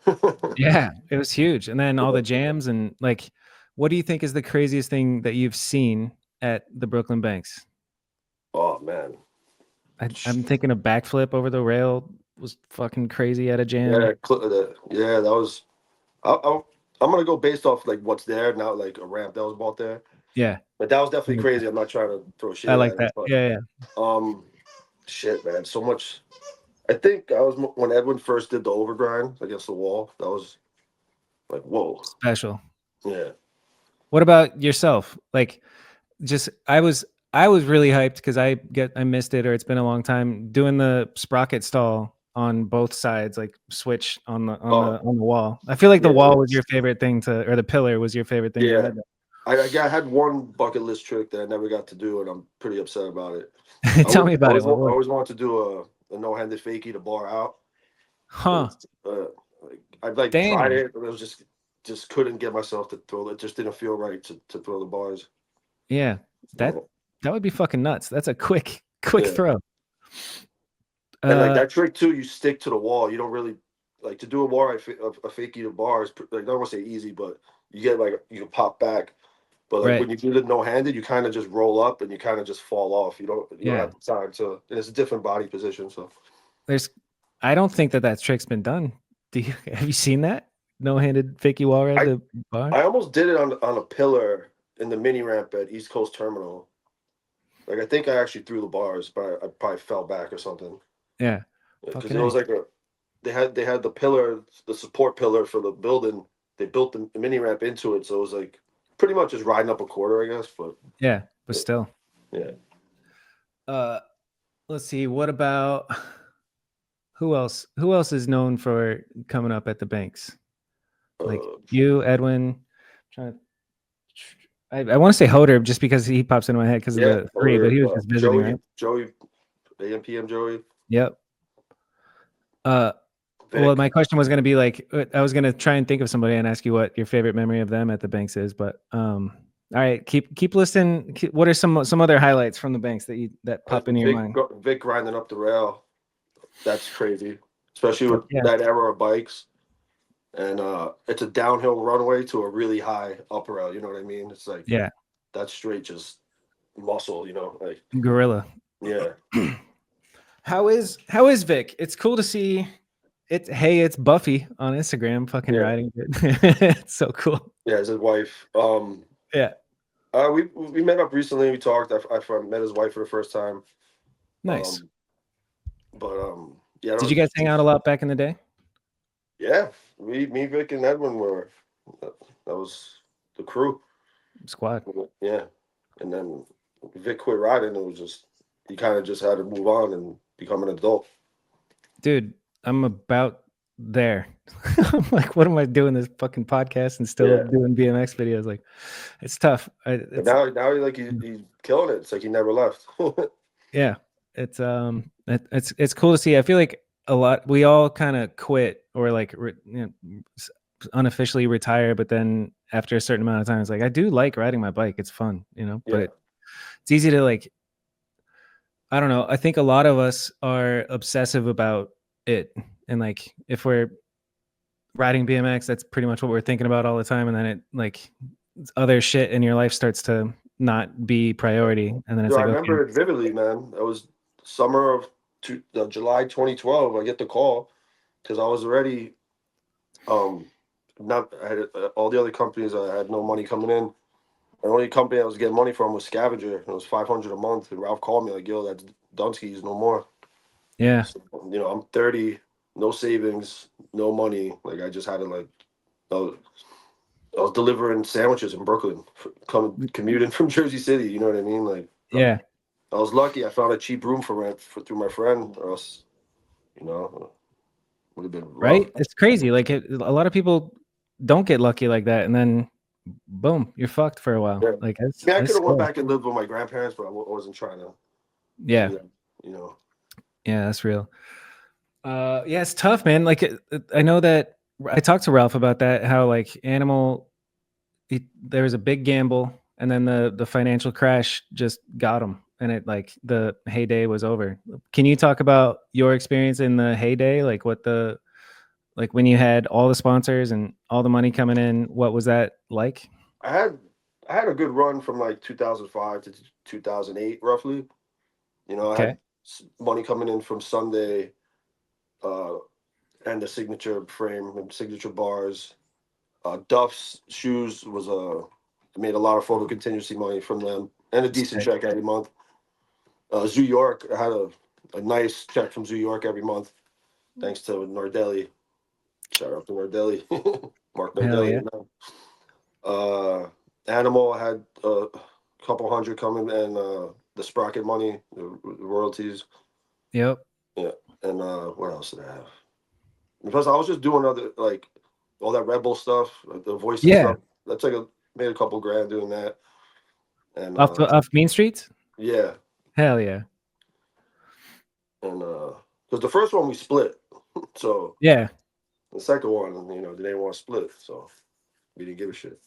Yeah, it was huge. And then all the jams and like, what do you think is the craziest thing that you've seen at the Brooklyn Banks? Oh man, I'm thinking a backflip over the rail was fucking crazy at a jam. yeah, that was. I'm gonna go based off like what's there, not like a ramp that was bought there. Yeah, But that was definitely crazy. I'm not trying to throw shit. I like at that. It, but, Yeah. shit, man, so much. I think I was when Edwin first did the overgrind against the wall. That was like whoa, Special. yeah. What about yourself? Like, I was really hyped because I missed it, or it's been a long time doing the sprocket stall on both sides, like switch on the wall. I feel like the wall was your favorite thing or the pillar was your favorite thing. Yeah, I had one bucket list trick that I never got to do, and I'm pretty upset about it. Tell me about it. I always wanted to do a no-handed fakie to bar out. Huh? I've like tried it, but it was just couldn't get myself to throw it. Just didn't feel right to throw the bars. Yeah, that would be fucking nuts. That's a quick throw. And like that trick too, you stick to the wall. You don't really like to do a bar, a fakie to bar is like, I don't want to say easy, but you get like you can pop back. But like when you do the no-handed, you kind of just roll up and you kind of just fall off. You don't have the time to. And it's a different body position. So I don't think that trick's been done. Have you seen that no-handed fakie wall ride the bar? I almost did it on a pillar in the mini ramp at East Coast Terminal. Like I think I actually threw the bars, but I probably fell back or something. Yeah, because it was like they had the pillar, the support pillar for the building. They built the mini ramp into it, so it was like pretty much just riding up a quarter, I guess. But yeah, but still, yeah. Let's see. What about who else? Who else is known for coming up at the banks? Like you, Edwin. I want to say Hoder just because he pops into my head because of the three, but he was just visiting, right? Joey, AMPM Joey. Yep. Well, my question was going to be like, I was going to try and think of somebody and ask you what your favorite memory of them at the banks is, but all right, keep listing. What are some other highlights from the banks that pop into your mind? Vic grinding up the rail, that's crazy, especially with that era of bikes. And it's a downhill runway to a really high up rail. You know what I mean? It's like that's straight just muscle. Like gorilla. Yeah. How is Vic? It's cool to see. It's Buffy on Instagram, fucking riding it. It's so cool. Yeah, it's his wife. Yeah. We met up recently. We talked. I met his wife for the first time. Nice. Yeah. Did you guys hang out a lot back in the day? Yeah, me, Vic, and Edwin were. That was the crew squad. Yeah, and then Vic quit riding. It was just he kind of just had to move on and become an adult. Dude, I'm about there. I'm like, what am I doing this fucking podcast and still Yeah. doing BMX videos? Like, it's tough. But It's now he's killing it. It's like he never left. yeah, it's cool to see. I feel like a lot we all kind of quit or like unofficially retire, but then after a certain amount of time, it's like I do like riding my bike. It's fun, you know. Yeah. But it's easy to like. I don't know. I think a lot of us are obsessive about it, and like if we're riding BMX, that's pretty much what we're thinking about all the time, and then it like other shit in your life starts to not be priority, and then it's Yo, like I remember okay. it vividly, man. It was summer of July 2012. I get the call because I was already not I had all the other companies. I had no money coming in. The only company I was getting money from was Scavenger. It was $500 a month. And Ralph called me like, "Yo, that's Dunsky's no more." Yeah. So, I'm 30, no savings, no money. Like I just had to like, I was delivering sandwiches in Brooklyn, commuting from Jersey City. You know what I mean? Like, Yeah. I was lucky. I found a cheap room for rent through my friend, or else, would have been rough. Right. It's crazy. Like a lot of people don't get lucky like that, and then boom, you're fucked for a while. Yeah. Like I mean, I could have went back and lived with my grandparents, but I wasn't trying to. Yeah. Do that, Yeah, that's real. Yeah, it's tough, man. Like I know that I talked to Ralph about that. How like Animal, there was a big gamble, and then the financial crash just got him, and it like the heyday was over. Can you talk about your experience in the heyday? Like like when you had all the sponsors and all the money coming in, what was that like? I had a good run from like 2005 to 2008, roughly. I Okay. had money coming in from Sunday, and the signature frame and signature bars. Duff's shoes was I made a lot of photo contingency money from them and a decent check every month. Zoo York, I had a nice check from Zoo York every month, thanks to Nardelli. Shout out to Nardelli, Mark Hell Nardelli. yeah. Animal, I had a couple hundred coming, and the Sprocket money, the royalties. Yep. Yeah, and what else did I have? Because I was just doing other like all that Red Bull stuff, like the voice and stuff. That's like made a couple grand doing that. And Off Main Streets? yeah, Hell yeah. and because the first one we split, so Yeah. the second one, they didn't want to split, so we didn't give a shit.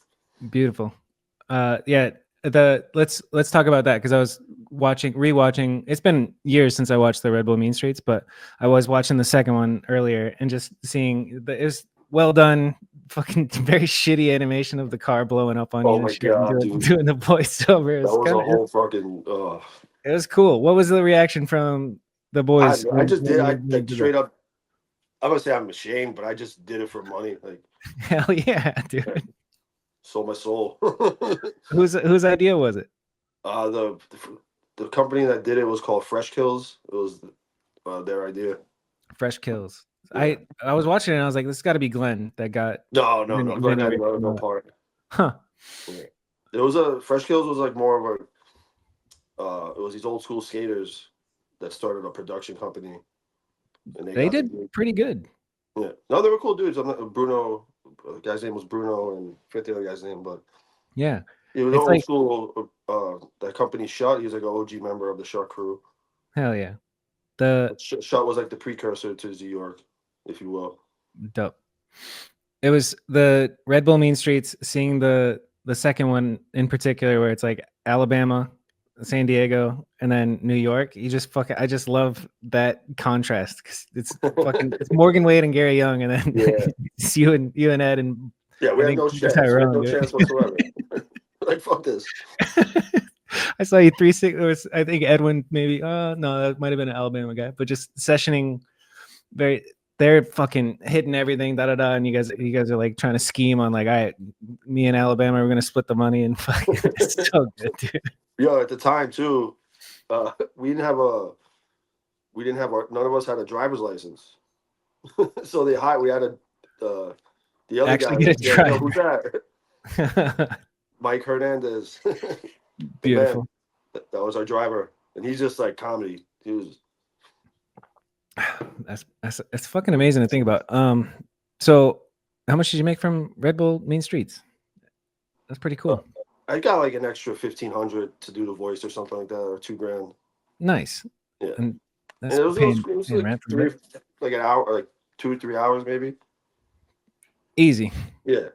Beautiful. Yeah. Let's talk about that because I was rewatching. It's been years since I watched the Red Bull Mean Streets, but I was watching the second one earlier and just seeing it was well done. Fucking very shitty animation of the car blowing up on you and shit, God, and doing the voiceover. That was a whole fucking. It was cool. What was the reaction from the boys? I just did. I like straight up. I'm gonna say I'm ashamed, but I just did it for money. Like, hell yeah, dude. Sold my soul. Whose idea was it? The company that did it was called Fresh Kills. It was their idea. Fresh Kills. Yeah. I was watching it and I was like, this got to be Glenn that got. No. Glenn had no part. Huh. Yeah. It was Fresh Kills was like more of a. It was these old school skaters that started a production company, and they did pretty good. Yeah. No, they were cool dudes. Bruno. The guy's name was Bruno, and I forget the other guy's name, but yeah, it was old school. That company Shut. He was like an OG member of the Shut crew. Hell yeah. Shut was like the precursor to New York, if you will. Dope. It was the Red Bull Mean Streets. Seeing the second one in particular, where it's like Alabama, San Diego, and then New York. I just love that contrast because it's fucking it's Morgan Wade and Gary Young, and then it's you and Ed and we had no chance. We had no chance whatsoever. Like fuck this. I saw you 3-6. I think Edwin maybe. No, that might have been an Alabama guy, but just sessioning. They're fucking hitting everything, and you guys are like trying to scheme on like, all right, me and Alabama are gonna split the money and fucking. It's so good, dude. Yo, at the time too, we didn't have none of us had a driver's license, so we had the other actually guy. Get a drive. Who's that? Mike Hernandez. Beautiful. That was our driver, and he's just like comedy. He was. That's fucking amazing to think about. So how much did you make from Red Bull Mean Streets? That's pretty cool. I got like an extra 1,500 to do the voice or something like that, or $2,000. Nice. Yeah, And that's and it was paying like rent for a bit. like an hour, like 2 or 3 hours maybe. Easy. Yeah,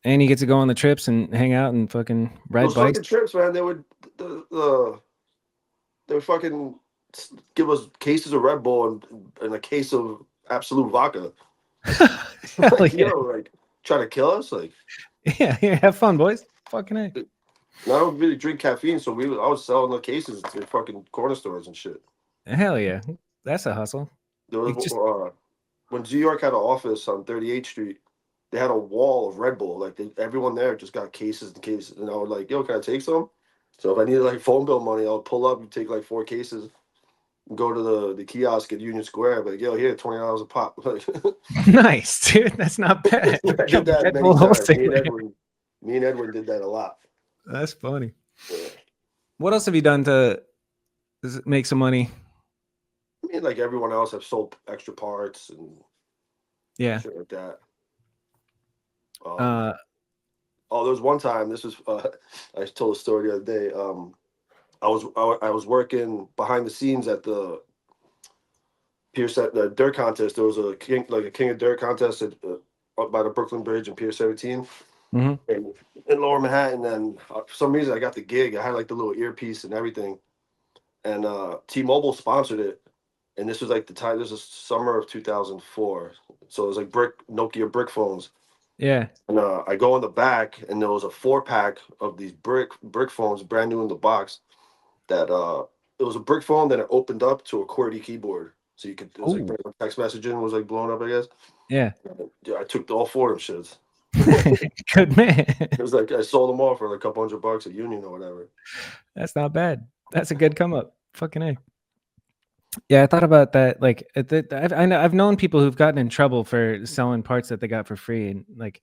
And you get to go on the trips and hang out and fucking ride those bikes. fucking trips, man. They would fucking give us cases of Red Bull and a case of Absolute vodka. Hell Like, yeah. like trying to kill us. Like, Yeah, have fun, boys. Fucking A. and I don't really drink caffeine, so I was selling the cases at fucking corner stores and shit. Hell yeah. That's a hustle. There was Just- when New York had an office on 38th Street, they had a wall of Red Bull. Like everyone there just got cases and cases, and I was like, "Yo, can I take some?" So if I needed like phone bill money, I'll pull up and take like 4 cases, and go to the kiosk at Union Square. Like, yo, here, $20 a pop. Like, Nice, dude. That's not bad. I did that Red many Bull times. wholesale. Me and Edwin did that a lot. That's funny. Yeah. What else have you done to make some money? I mean, like everyone else, I've sold extra parts and Yeah. shit like that. Uh, there was one time. This was I told a story the other day. I was working behind the scenes at the Pier the dirt contest. There was a king of dirt contest up by the Brooklyn Bridge in Pier 17 mhm. in Lower Manhattan. And for some reason, I got the gig. I had like the little earpiece and everything. And T-Mobile sponsored it. And this was like the time. This was summer of 2004. So it was like Nokia brick phones. Yeah. And I go in the back, and there was a 4-pack of these brick phones, brand new in the box. That it was a brick phone. Then it opened up to a QWERTY keyboard, so you could. It was like text messaging was like blowing up, I guess. Yeah. Yeah, I took all 4 of them shits. Good man. It was like I sold them all for like a couple $100 at Union or whatever. That's not bad. That's a good come up. Fucking A. Yeah, I thought about that. Like, I've known people who've gotten in trouble for selling parts that they got for free, and like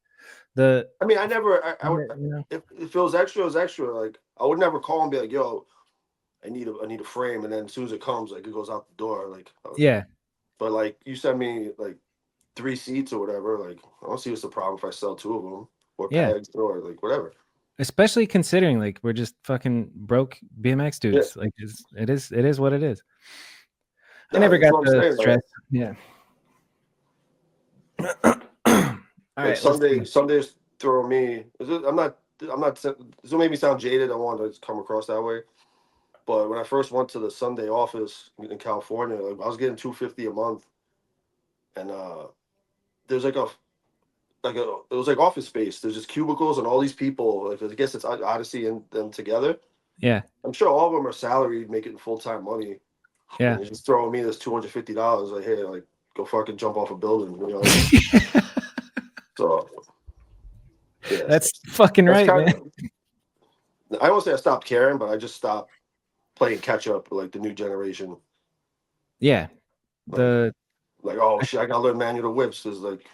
I mean, I never. I would, you know, if it was extra, it was extra. Like I would never call and be like, "Yo, I need a frame," and then as soon as it comes, like it goes out the door. Like yeah, But like you send me like 3 seats or whatever, like I don't see what's the problem if I sell 2 of them or Yeah. pegs or like whatever. especially considering like we're just fucking broke BMX dudes. Like it is what it is. I never that's got what I'm the saying, stress. Yeah. All Like right. Sunday's throwing me. I'm not. This will make me sound jaded. I want to come across that way. But when I first went to the Sunday office in California, like I was getting $250 a month, and there's it was like office space. There's just cubicles and all these people. Like I guess it's Odyssey and them together. Yeah. I'm sure all of them are salaried, making full-time money. Yeah. And they're just throwing me this $250. Like, hey, like go fucking jump off a building. You know. So yeah, That's fucking right, man. I won't say I stopped caring, but I just stopped playing catch up with like the new generation. Yeah. Like, oh shit, I gotta learn manual whips. Is like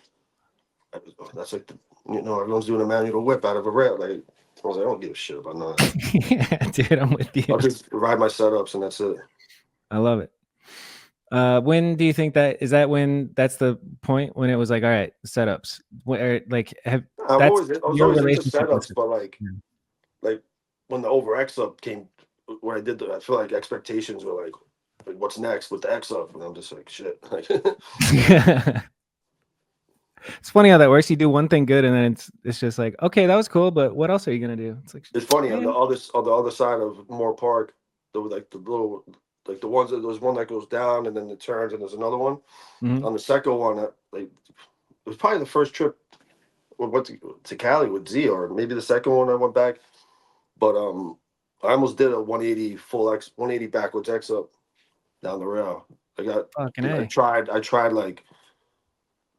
that's like everyone's doing a manual whip out of a rail. Like I was like, I don't give a shit about none. Yeah, dude, I'm with you. I'll just ride my setups and that's it. I love it. When do you think that's the point when it was like, all right, setups? I was always into relationship with setups, it. but like when the over X up came, where I did I feel like expectations were like what's next with the X up, and I'm just like shit. It's funny how that works. You do one thing good, and then it's just like, okay, that was cool, but what else are you gonna do? It's like it's funny on the other side of Moore Park, there was like the little like the ones that there's one that goes down and then it turns, and there's another one. Mhm. On the second one, like it was probably the first trip we went to Cali with Z, or maybe the second one I went back. But I almost did a 180 backwards X up down the rail. I tried like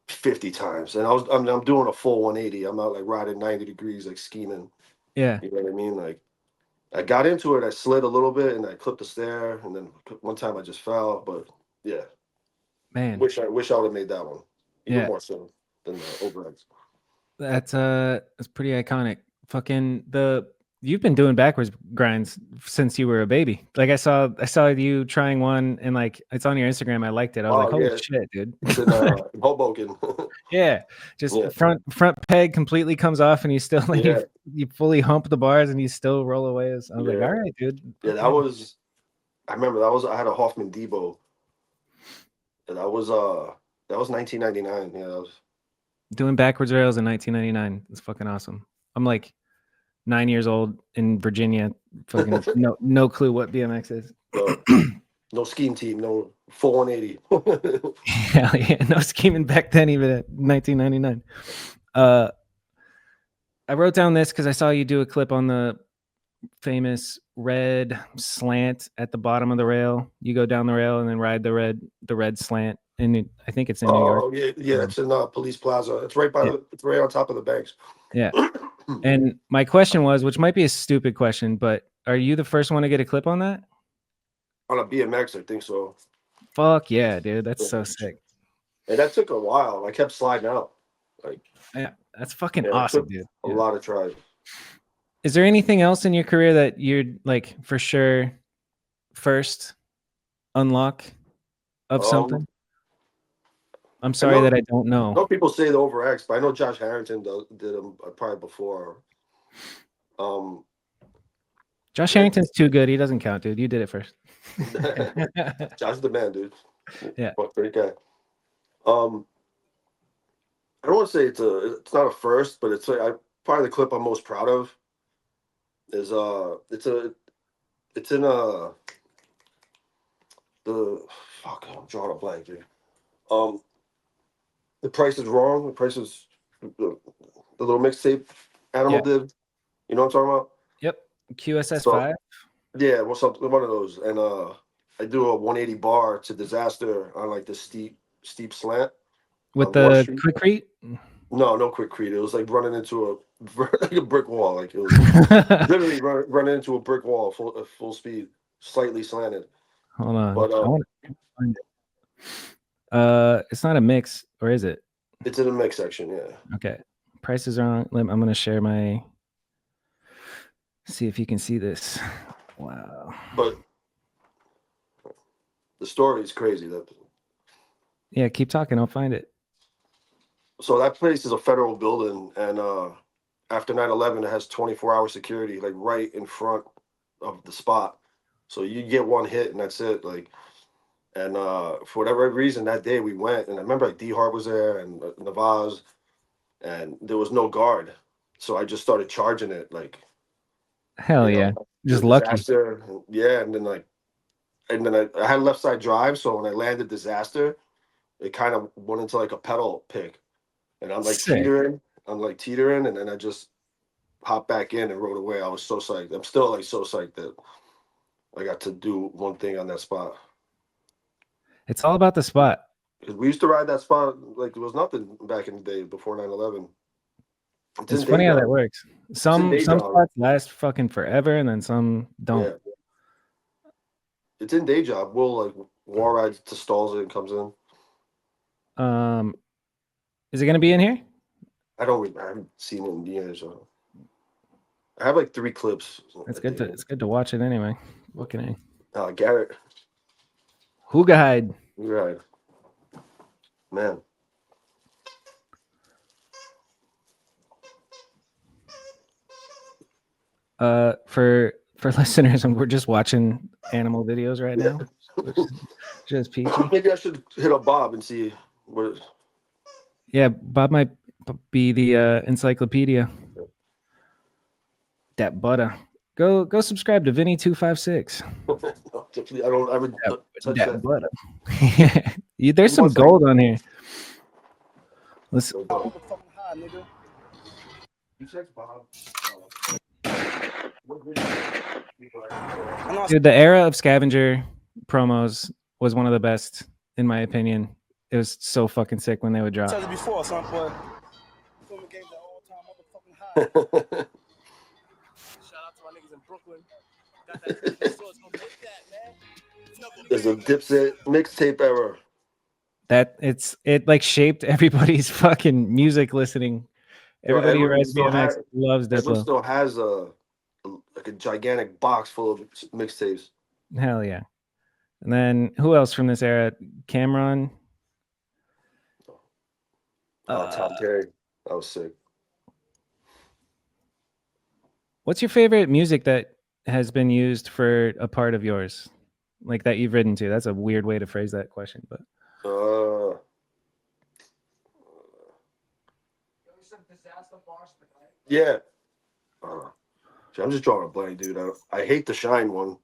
50 times, and I'm doing a full 180. I'm not like riding 90 degrees like scheming. Yeah. You know what I mean? Like I got into it, I slid a little bit, and I clipped the stair, and then one time I just fell. But yeah, Man, wish I would have made that one even Yeah. more so than the overheads. that's pretty iconic. Fucking you've been doing backwards grinds since you were a baby. Like I saw you trying one, and like it's on your Instagram. I liked it. I was like, holy shit, dude. It's in Hoboken. Yeah, just front peg completely comes off, and you still like you fully hump the bars, and you still roll away. I was like, all right, dude. Yeah, that was. I remember I had a Hoffman Debo, and that was 1999. Yeah, that was doing backwards rails in 1999. It's fucking awesome. I'm like 9 years old in Virginia. Fucking no clue what BMX is. No scheme team, no full 180. Hell yeah, no scheming back then, even at 1999. I wrote down this because I saw you do a clip on the famous red slant at the bottom of the rail. You go down the rail and then ride the red slant, and I think it's in New York. Oh yeah, it's in Police Plaza. It's right by it's right on top of the banks. Yeah. And my question was, which might be a stupid question, but are you the first one to get a clip on that? On a BMX, I think so. Fuck yeah, dude. That's so sick. And that took a while. I kept sliding out. Like, yeah, that's fucking awesome, dude. A lot of tries. Is there anything else in your career that you're like for sure first unlock of something? I'm sorry that I don't know. I know people say the over X, but I know Josh Harrington did them probably before. Josh Harrington's too good. He doesn't count, dude. You did it first. Josh is the man, dude. Yeah. Great guy. I don't want to say it's not a first, but it's probably the clip I'm most proud of is it's in the fuck, I'm drawing a blank, dude. The Price is Wrong. The Price is the little mixtape Animal did. You know what I'm talking about? Yep. QSS 5. Yeah, well, one of those. And I do a 180 bar to Disaster on like the steep slant. With the quickcrete? No quickcrete. It was like running into a brick wall. Like it was literally running into a brick wall full speed, slightly slanted. Hold on. But I want to find it. It's not a mix, or is it? It's in the mix section, yeah. Okay. Price is Wrong. I'm gonna share my. See if you can see this. Wow. But the story is crazy. Yeah, keep talking. I'll find it. So that place is a federal building, and after 9/11, it has 24-hour security, like right in front of the spot. So you get one hit, and that's it. Like, and for whatever reason, that day we went, and I remember like D-Hart was there, and Navaz, and there was no guard. So I just started charging it, like. Hell yeah. Just lucky. Disaster. Yeah, and then I had left side drive, so when I landed Disaster, it kind of went into like a pedal pick. And I'm like teetering, and then I just hopped back in and rode away. I was so psyched. I'm still like so psyched that I got to do one thing on that spot. It's all about the spot. Because we used to ride that spot like there was nothing back in the day before 9/11. It's funny how that works. Some spots last fucking forever, and then some don't. Yeah. It's in day job. Will like war rides to stalls it and comes in. Is it gonna be in here? I haven't seen it in years. So. I have like 3 clips. It's good to watch it anyway. What can I? Garrett. Hoogahide. Right. Man. For listeners, we're just watching animal videos right now. Just peachy. Maybe I should hit up Bob and see what. Yeah, Bob might be the encyclopedia. That butter. Go subscribe to Vinnie 256. I haven't touched that butter. There's some gold on here. Let's. Dude, the era of Scavenger promos was one of the best, in my opinion. It was so fucking sick when they would drop. Before, son, boy. Shout out to my niggas in Brooklyn. There's a Dipset mixtape era. It like shaped everybody's fucking music listening. Everybody who rides BMX loves Diplo. Edwin still has like a gigantic box full of mixtapes. Hell yeah. And then who else from this era? Cameron. Tom Terry, that was sick. What's your favorite music that has been used for a part of yours? Like that you've written to? That's a weird way to phrase that question, but yeah. I'm just drawing a blank, dude. I hate the Shine one.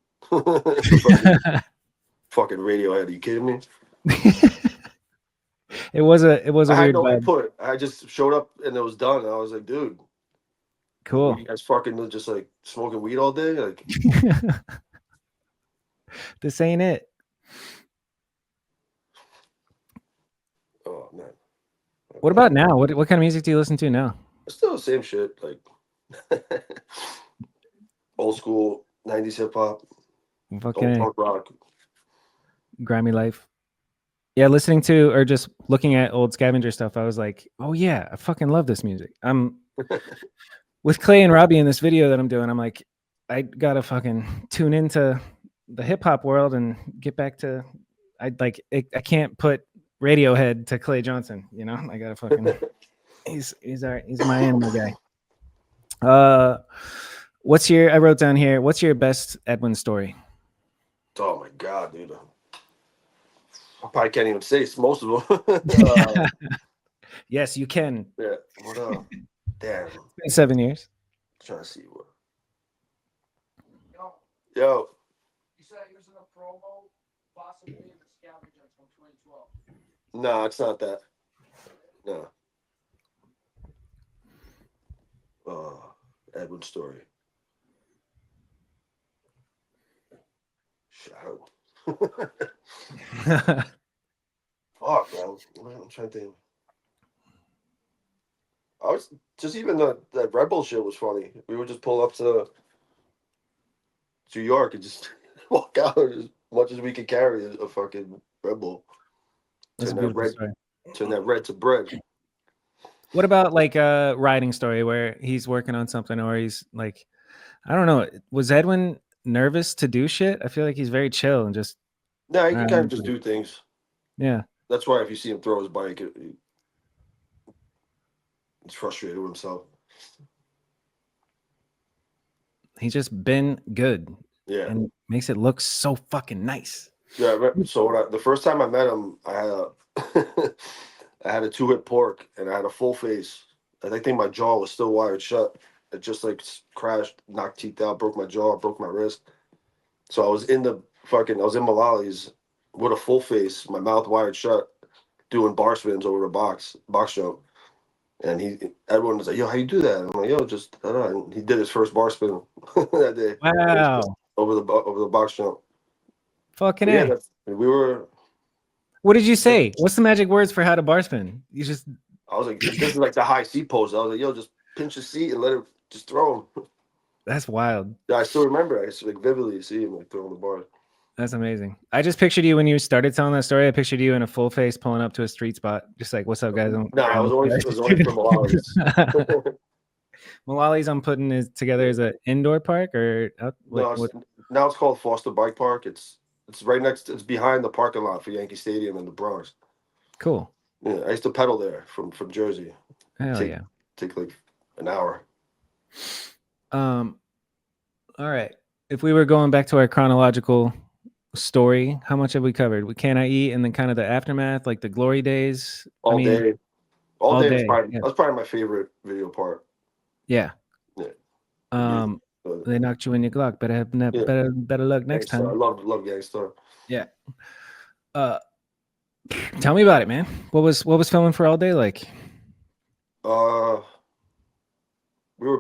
Fucking Radiohead. Are you kidding me? it was a I had weird no vibe. input. I just showed up and it was done. And I was like, dude, Cool. you guys fucking just like smoking weed all day? Like, This ain't it. oh man. What about now? What kind of music do you listen to now? It's still the same shit. Like old school 90s hip hop, old Fucking punk rock. grimy life. Yeah, listening to or just looking at old Scavenger stuff, I was like, oh yeah, I fucking love this music. I'm with Clay and Robbie in this video that I'm doing. I'm like, I gotta fucking tune into the hip hop world and get back to. I can't put Radiohead to Clay Johnson. You know, I gotta fucking. he's my animal guy. What's your? I wrote down here. What's your best Edwin story? Oh my god, dude. I probably can't even say it's most of them. Yes, you can. Yeah. What up? Damn. It's been 7 years. Trying to see what. Yo, Yo. you said he was in a promo, possibly in the Scavenger from 2012. No, it's not that. No. Edwin story. Shadow. Fuck, man. I'm trying to think. I was just even that Red Bull shit was funny. We would just pull up to New York and just walk out as much as we could carry a fucking Red Bull. That's a Turn that beautiful red, story. turn that red to bread. What about like a riding story where he's working on something or he's like, I don't know. Was Edwin nervous to do shit? I feel like he's very chill and just Nah, he can kind of just do things. yeah. That's why if you see him throw his bike, he's frustrated with himself. He's just been good Yeah. and makes it look so fucking nice. Yeah. So the first time I met him, I had I had a 2-hit pork and I had a full face. I think my jaw was still wired shut. It just like crashed, knocked teeth out, broke my jaw, broke my wrist. So I was in Malali's with a full face, my mouth wired shut, doing bar spins over the box jump. And Edwin was like, "Yo, how you do that?" I'm like, "Yo, just da, da." And he did his first bar spin that day. Wow. Over the box jump. Fucking Yeah, A. we were. What did you say? What's the magic words for how to bar spin? You just I was like, "This is like the high seat pose." I was like, "Yo, just pinch the seat and let it just throw him." that's wild. Yeah, I still remember. I like vividly see him like throwing the bar. That's amazing. I just pictured you when you started telling that story. I pictured you in a full face pulling up to a street spot, just like, "What's up, guys?" No, it was only for Malali's. Malali's I'm putting is together as an indoor park or out, like, No, now it's called Foster Bike Park. It's right next. It's behind the parking lot for Yankee Stadium in the Bronx. Cool. Yeah, I used to pedal there from Jersey. Hell yeah. Take like an hour. All right. If we were going back to our chronological story, how much have we covered? Can I eat and then kind of the aftermath, like the glory days? All day. All day. Yeah. That's probably my favorite video part. Yeah. Yeah. They knocked you in your Glock. Better have better luck next time. I love Gangstar. Yeah. Tell me about it, man. What was filming for All Day like? It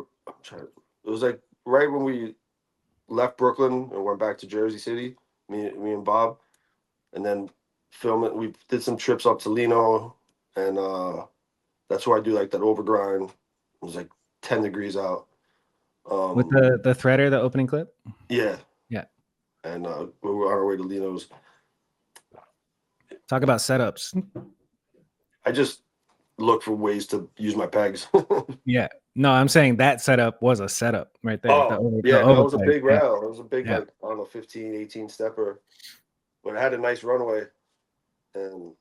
was like right when we left Brooklyn and went back to Jersey City, me and Bob, and then filming. We did some trips up to Leno, and that's where I do like that overgrind. It was like 10 degrees out. With the threader, the opening clip? Yeah. Yeah. And we were on our way to Leno's. Talk about setups. I just look for ways to use my pegs. Yeah. No, I'm saying that setup was a setup right there. Oh, yeah, the that was a overplay. big rail. It was a big, Yeah. like, I don't know, 15, 18 stepper. But it had a nice runway. And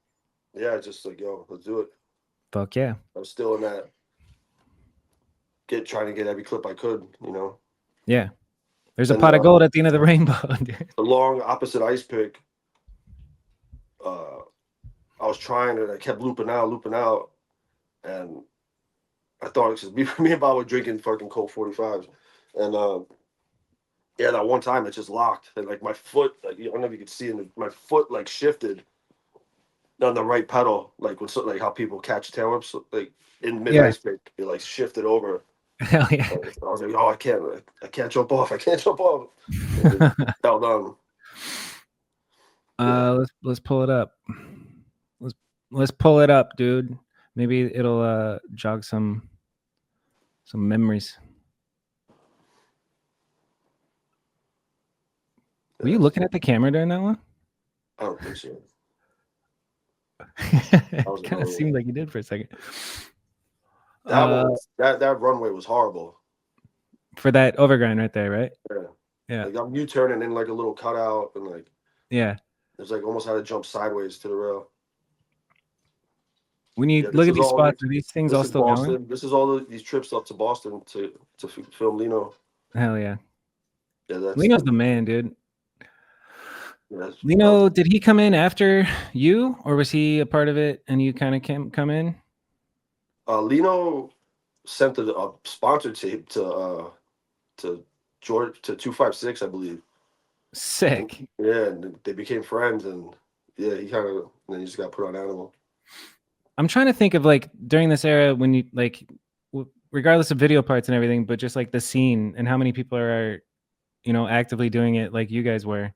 yeah, just like, yo, let's do it. Fuck yeah. I was still in that trying to get every clip I could, you know. Yeah. There's a And pot of gold at the end of the rainbow. the long opposite ice pick, I was trying it. I kept looping out. And I thought it was me and Bob were drinking fucking Colt 45s. And yeah, that one time it just locked. And like my foot, like, I don't know if you could see it, my foot like shifted on the right pedal, like with like how people catch tail whips, like in mid ice pick, it like shifted over. Hell yeah. I was like, oh, I can't jump off. I can't jump off. Fell down. Let's pull it up. Let's pull it up, dude. Maybe it'll jog some memories. Were you looking at the camera during that one? I don't think so. It kind of seemed like you did for a second. That runway was horrible. For that overgrind right there, right? Yeah. Like I'm U-turning in like a little cutout and like it's like almost had to jump sideways to the rail. When you look at these spots, are these things all still going? This is all these trips up to Boston to film Lino. Hell yeah. Yeah, Lino's the man, dude. Lino, did he come in after you, or was he a part of it and you kind of come in? Lino sent a sponsor tape to George, to 256, I believe. Sick. And they became friends, and yeah, he just got put on Animal. I'm trying to think of like during this era when you like, regardless of video parts and everything, but just like the scene and how many people are, actively doing it like you guys were.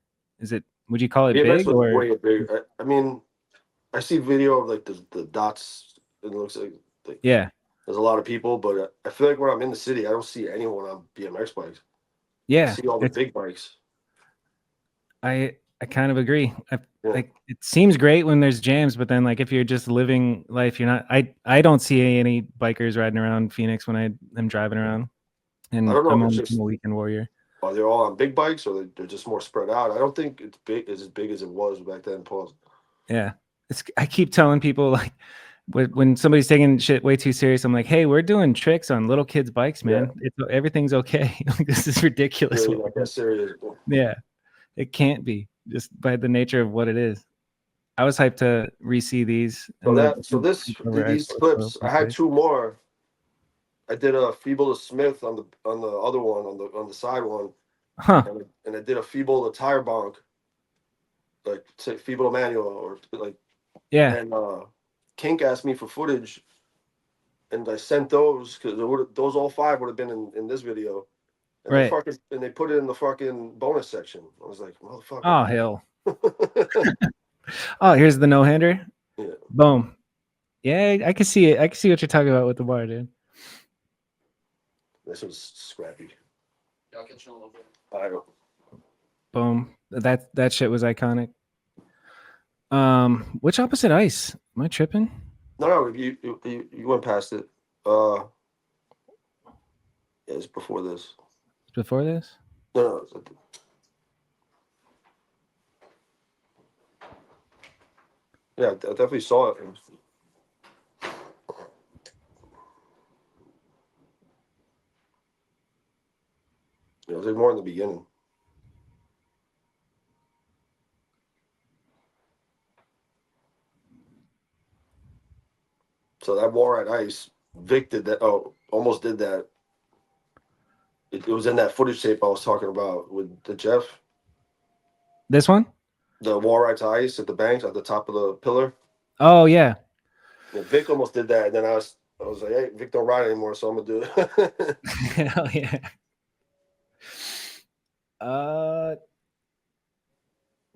Would you call it BMX big was or? way big. I mean, I see video of like the dots. It looks like yeah, there's a lot of people, but I feel like when I'm in the city, I don't see anyone on BMX bikes. Yeah, I see all the big bikes. I kind of agree. Like it seems great when there's jams, but then like if you're just living life, you're not. I don't see any bikers riding around Phoenix when I am driving around, and I don't know I'm if only it's just a weekend warrior. Are they all on big bikes, or they're just more spread out? I don't think it's as big as it was back then. Pause. Yeah, I keep telling people like when somebody's taking shit way too serious, I'm like, hey, we're doing tricks on little kids' bikes, man. Everything's okay. Like, this is ridiculous. Really not that serious. Yeah, it can't be just by the nature of what it is. I was hyped to re-see these. These clips, I had two more. I did a Feeble to Smith on the other one on the side one, and I did a Feeble to Tire Bonk, like Feeble to Manual or like And Kink asked me for footage, and I sent those because those all five would have been in this video, and they put it in the fucking bonus section. I was like, motherfucker. Oh hell. Oh, here's the no-hander. Yeah. Boom. Yeah, I can see it. I can see what you're talking about with the bar, dude. This was scrappy. Y'all can chill a little bit. Boom. That shit was iconic. Which opposite ice? Am I tripping? No, you went past it. Yeah, it's before this. It's before this? No. Yeah, I definitely saw it. It was like more in the beginning. So that War at Ice, Vic did that. Oh, almost did that. It was in that footage tape I was talking about with the Jeff. This one? The War at Ice at the banks at the top of the pillar. Oh yeah. Yeah, Vic almost did that, and then I was like, hey, Vic don't ride anymore, so I'm gonna do it. Hell yeah. Well,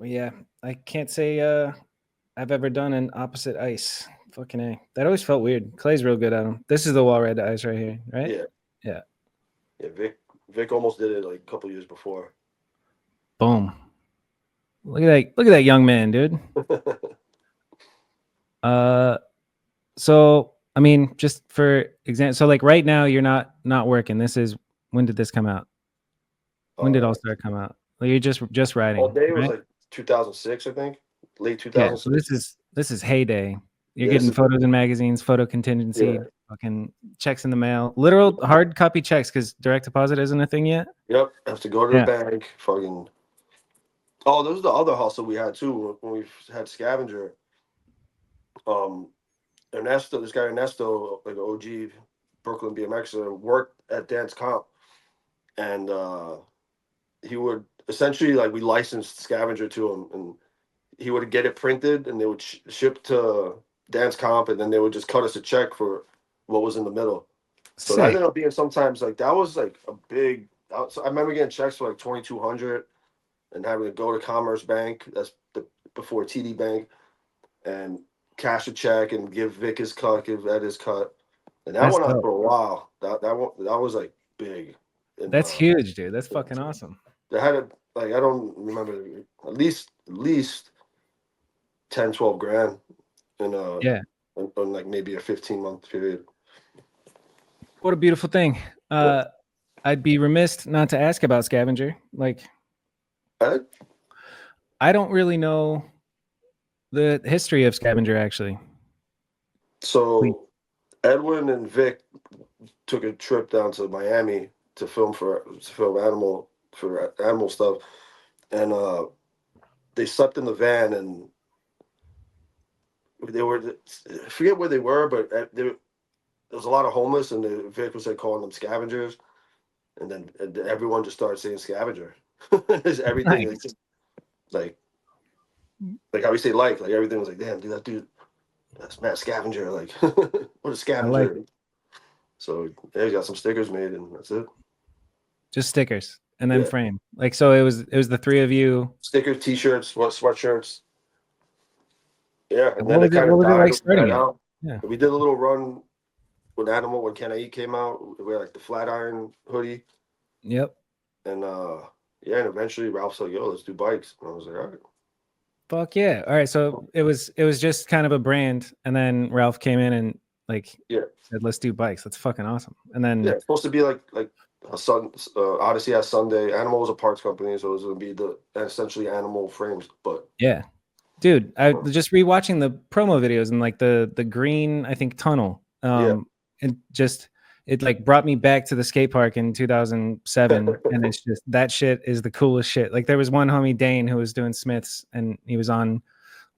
yeah, I can't say I've ever done an opposite ice. Fucking A. That always felt weird. Clay's real good at them. This is the wall red ice right here, right? Yeah. Vic almost did it like a couple years before. Boom. Look at that young man, dude. So I mean, just for example, so like right now you're not working. This is when did this come out? When did All Star come out? Like you're just All writing, day was right? like 2006, I think, late Yeah. So 2006. this is heyday. You're Yeah, this getting is, photos in magazines, photo yeah, contingency, fucking checks in the mail, literal hard copy checks because direct deposit isn't a thing yet. yep. Have to go to the Yeah. bank, fucking. Oh, this was the other hustle we had too when we had Scavenger. Um, Ernesto, this guy Ernesto, like an OG Brooklyn BMXer, worked at Dance Comp, and he would essentially like we licensed Scavenger to him, and he would get it printed, and they would ship to Dance Comp, and then they would just cut us a check for what was in the middle. So that Sick. ended up being sometimes like that was like a big. I remember getting checks for like 2,200, and having to go to Commerce Bank. That's before TD Bank, and cash a check and give Vic his cut, give Ed his cut, and that That's went on dope. for a while. That was like big. And That's huge, dude. That's fucking awesome. they had it like I don't remember at least 10, 12 grand in Yeah. on like maybe a 15-month period. What a beautiful thing. I'd be remiss not to ask about Scavenger. Like, Ed? I don't really know the history of Scavenger actually. So Edwin and Vic took a trip down to Miami to film animal stuff, and they slept in the van, and they were I forget where they were, but there was a lot of homeless, and Vic was like calling them scavengers, and then everyone just started saying scavenger. It's everything Nice. like how we say like everything was like, damn, dude, that dude, that's Matt Scavenger, like what a scavenger. it. So yeah, he got some stickers made, and that's it. Just stickers and then Yeah. frame. Like, so it was the three of you. Stickers, t-shirts, sweatshirts. Yeah, and What then it was it? kind What of was it like starting died it? out. Yeah. We did a little run with Animal when Kanode came out. We had like the flat iron hoodie, Yep. and yeah, and eventually Ralph's like, "Yo, let's do bikes," and I was like, "All right." Fuck yeah. All right. So it was just kind of a brand, and then Ralph came in and like Yeah, said, "Let's do bikes." That's fucking awesome. And then yeah. It's supposed to be like a Odyssey has Sunday. Animal was a parts company, so it was gonna be the essentially Animal frames, but yeah, dude, I just rewatching the promo videos and like the green, I think tunnel. yeah. And just it like brought me back to the skate park in 2007, and it's just that shit is the coolest shit. Like there was one homie Dane who was doing Smiths, and he was on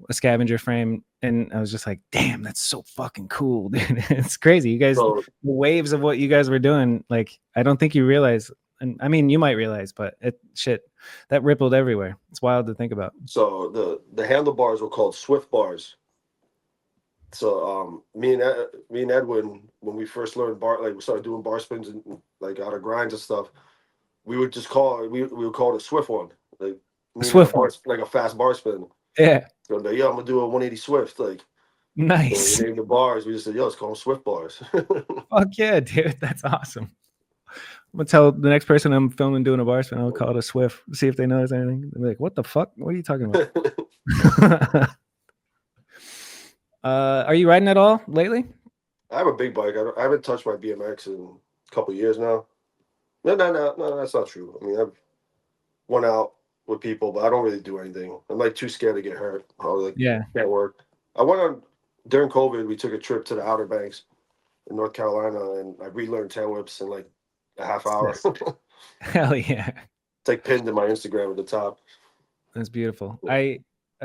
a Scavenger frame, and I was just like, damn, that's so fucking cool, dude. It's crazy. You guys, So the waves of what you guys were doing, like I don't think you realize, and I mean you might realize, but it shit that rippled everywhere. It's wild to think about. so the handlebars were called Swift bars. So me and Edwin, when we first learned we started doing bar spins and like out of grinds and stuff, we would just we would call it a Swift one, like meaning Swift one. like a fast bar spin. Yeah. So like, yeah, I'm gonna do a 180 Swift. Like, so Nice. we named the bars. We just said, yo, let's call them Swift bars. Fuck yeah, dude. That's awesome. I'm gonna tell the next person I'm filming doing a bar spin, I'll call it a Swift, see if they notice anything. They'll be like, what the fuck? What are you talking about? Are you riding at all lately? I have a big bike. I haven't touched my BMX in a couple of years now. No, that's not true. I mean, I've went out with people, but I don't really do anything. I'm like too scared to get hurt. I was like, Yeah. can't work. I went on during COVID. We took a trip to the Outer Banks in North Carolina, and I relearned tail whips in like a half hour. Yes. Hell yeah. It's like pinned in my Instagram at the top. That's beautiful. I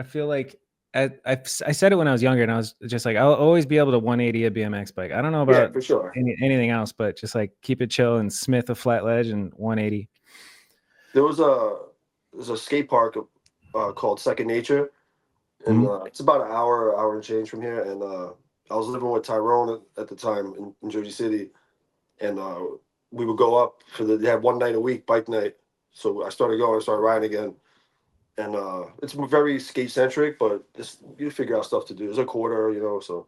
feel like I said it when I was younger, and I was just like, I'll always be able to 180 a BMX bike. I don't know Yeah, about for sure. anything else, but just like keep it chill and smith a flat ledge and 180. There's a skate park called Second Nature, and it's about an hour and change from here. And I was living with Tyrone at the time in Jersey City, and we would go up they had one night a week bike night. So I started riding again, and it's very skate centric, but you figure out stuff to do. It's a quarter, so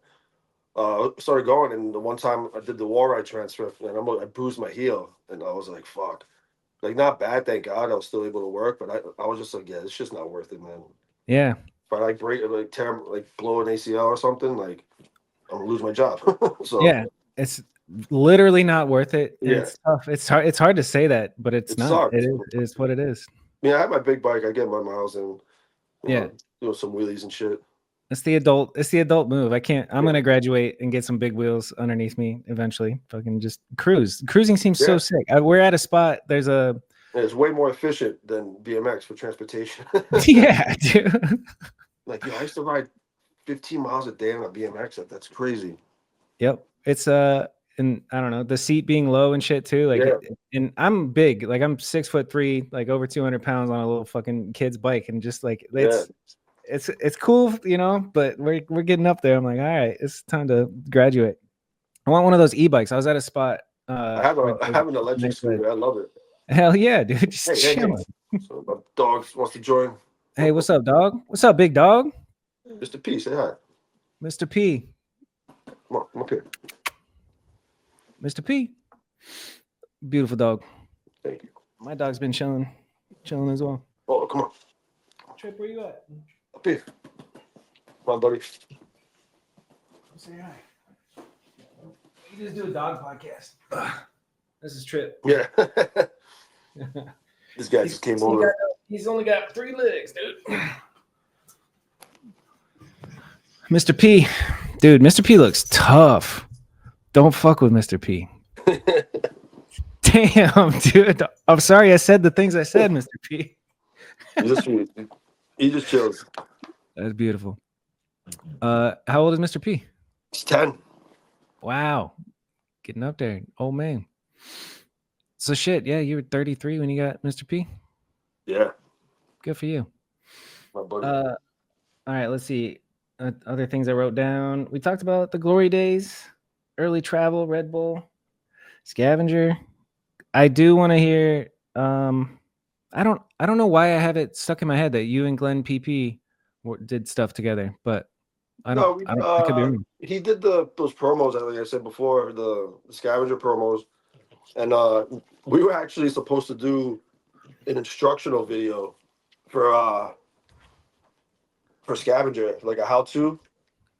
started going, and the one time I did the wall ride transfer, and I bruised my heel, and I was like, fuck. Like, not bad, thank God. I was still able to work, but I was just like, yeah, it's just not worth it, man. Yeah. If I like blow an ACL or something, like I'm gonna lose my job. So Yeah, it's literally not worth it. And Yeah. it's tough. It's hard. It's hard to say that, but it's It not. sucks. It is what it is. I have my big bike. I get my miles and Yeah. doing some wheelies and shit. It's the adult move. I'm Yeah. gonna graduate and get some big wheels underneath me eventually. Fucking just cruise. Cruising seems so Yeah. sick. We're at a spot. There's a And it's way more efficient than BMX for transportation. yeah, dude. Like, I used to ride 15 miles a day on a BMX. That's crazy. Yep. It's and I don't know, the seat being low and shit too. Like Yeah. and I'm big, like I'm 6'3", like over 200 pounds on a little fucking kid's bike, and just like it's cool, you know, but we're getting up there. I'm like, all right, it's time to graduate. I want one of those e-bikes. I was at a spot. I have an electric scooter. I love it. Hell yeah, dude. Just Hey. chilling. So my dog wants to join. Hey, what's up, dog? What's up, big dog? Mr. P, say hi. Mr. P. Come up here. Mr. P. Beautiful dog. Thank you. My dog's been chilling as well. Oh, come on. Trip, where you at? Up here. Come on, buddy. Say hi. You just do a dog podcast. This is Trip. Yeah. This guy just came over. He's only got 3 legs, dude. Mr. P. Dude, Mr. P looks tough. Don't fuck with Mr. P. Damn, dude. I'm sorry I said the things I said, Mr. P. He just chills. That's beautiful. How old is Mr. P? He's 10. Wow. Getting up there. Old man. So shit, yeah, you were 33 when you got Mr. P? Yeah, Good for you. my buddy. All right, let's see. Other things I wrote down. We talked about the glory days, early travel, Red Bull, Scavenger. I do want to hear. I don't know why I have it stuck in my head that you and Glenn PP did stuff together, but I could be wrong. He did those promos, like I said before, the Scavenger promos, and we were actually supposed to do an instructional video for Scavenger, like a how-to.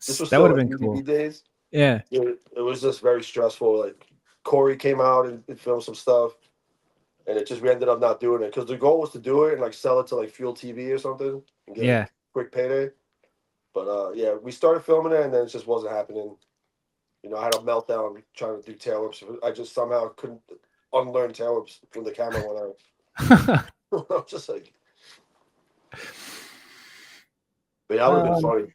This was That still would have like been DVD cool. days. Yeah. It was just very stressful. Like Corey came out and filmed some stuff, and we ended up not doing it because the goal was to do it and like sell it to like Fuel TV or something and get a quick payday. But yeah, we started filming it and then it just wasn't happening. I had a meltdown trying to do tail whips. I just somehow couldn't unlearn tail whips when the camera went out. I was just like, but yeah, that would have been funny.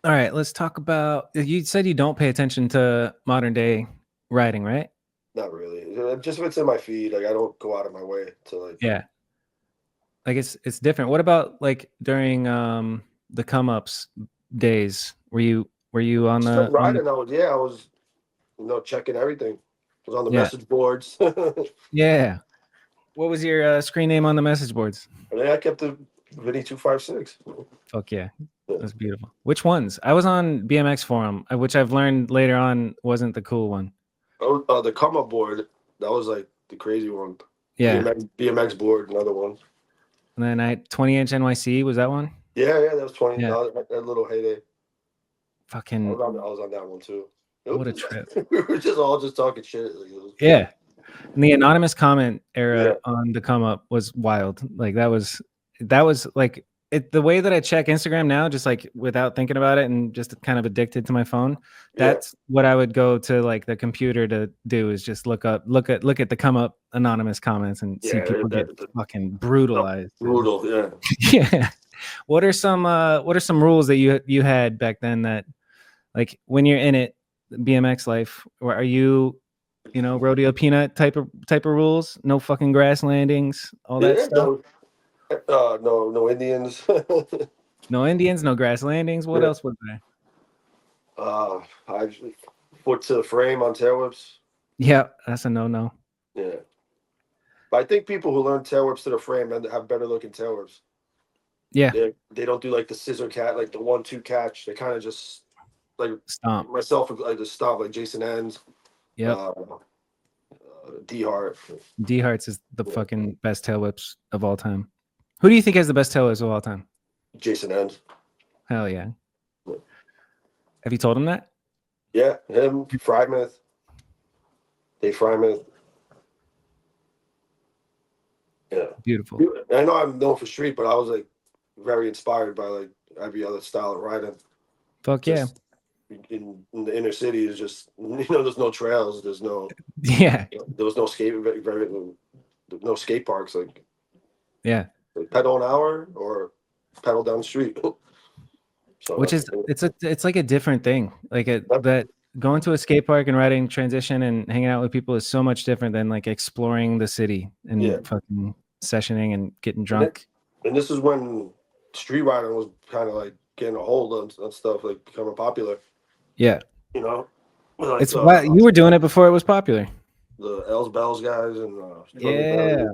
All right, let's talk about. You said you don't pay attention to modern day riding, right? Not really. Just if it's in my feed, like I don't go out of my way to like. Yeah. Like it's different. What about like during the come ups days? Were you on Still the riding? I was checking everything. I was on the message boards. Yeah. What was your screen name on the message boards? And then I kept the Vinnie 256. Fuck yeah. That's beautiful. Which ones? I was on BMX forum, which I've learned later on wasn't the cool one. Oh, the come up board. That was like the crazy one. Yeah. BMX board, another one. And then 20-inch NYC, was that one? Yeah, that was 20. Yeah. That little heyday. Fucking. I was on that one too. What a trip. We were all talking shit. Yeah. And the anonymous comment era on the come up was wild. Like that was like the way that I check Instagram now, just like without thinking about it and just kind of addicted to my phone. That's what I would go to like the computer to do, is just look at the come up anonymous comments and see people get fucking brutalized. Brutal, yeah. Yeah. What are some rules that you had back then that, like, when you're in it, BMX life, or are you rodeo peanut type of rules? No fucking grass landings, all that stuff. No Indians. No Indians, no grass landings. What else was there? I foot to the frame on tail whips. Yeah, that's a no. Yeah, but I think people who learn tail whips to the frame have better looking tail whips. Yeah, they don't do like the scissor cat, like the 1-2 catch. They kind of just like stomp. Myself, I just stomp like Jason Ends. Yeah. D Hart. D Hart's is the fucking best tail whips of all time. Who do you think has the best tail whips of all time? Jason Ends. Hell yeah. Have you told him that? Yeah, him, Frymouth, Dave Frymouth. Yeah, Beautiful. I know I'm known for street, but I was like very inspired by like every other style of riding. Fuck yeah. Just in the inner city is just there's no trails, there's no Yeah. there was no no skate parks Yeah. like pedal an hour or pedal down the street. So Which is it's like a different thing. Like Yep. that going to a skate park and riding transition and hanging out with people is so much different than like exploring the city and Yeah. fucking sessioning and getting And drunk. this is when street riding was kind of like getting a hold on stuff, like becoming popular. Yeah. You know, like It's why you were doing it before it was popular. the Els Bells guys and Yeah.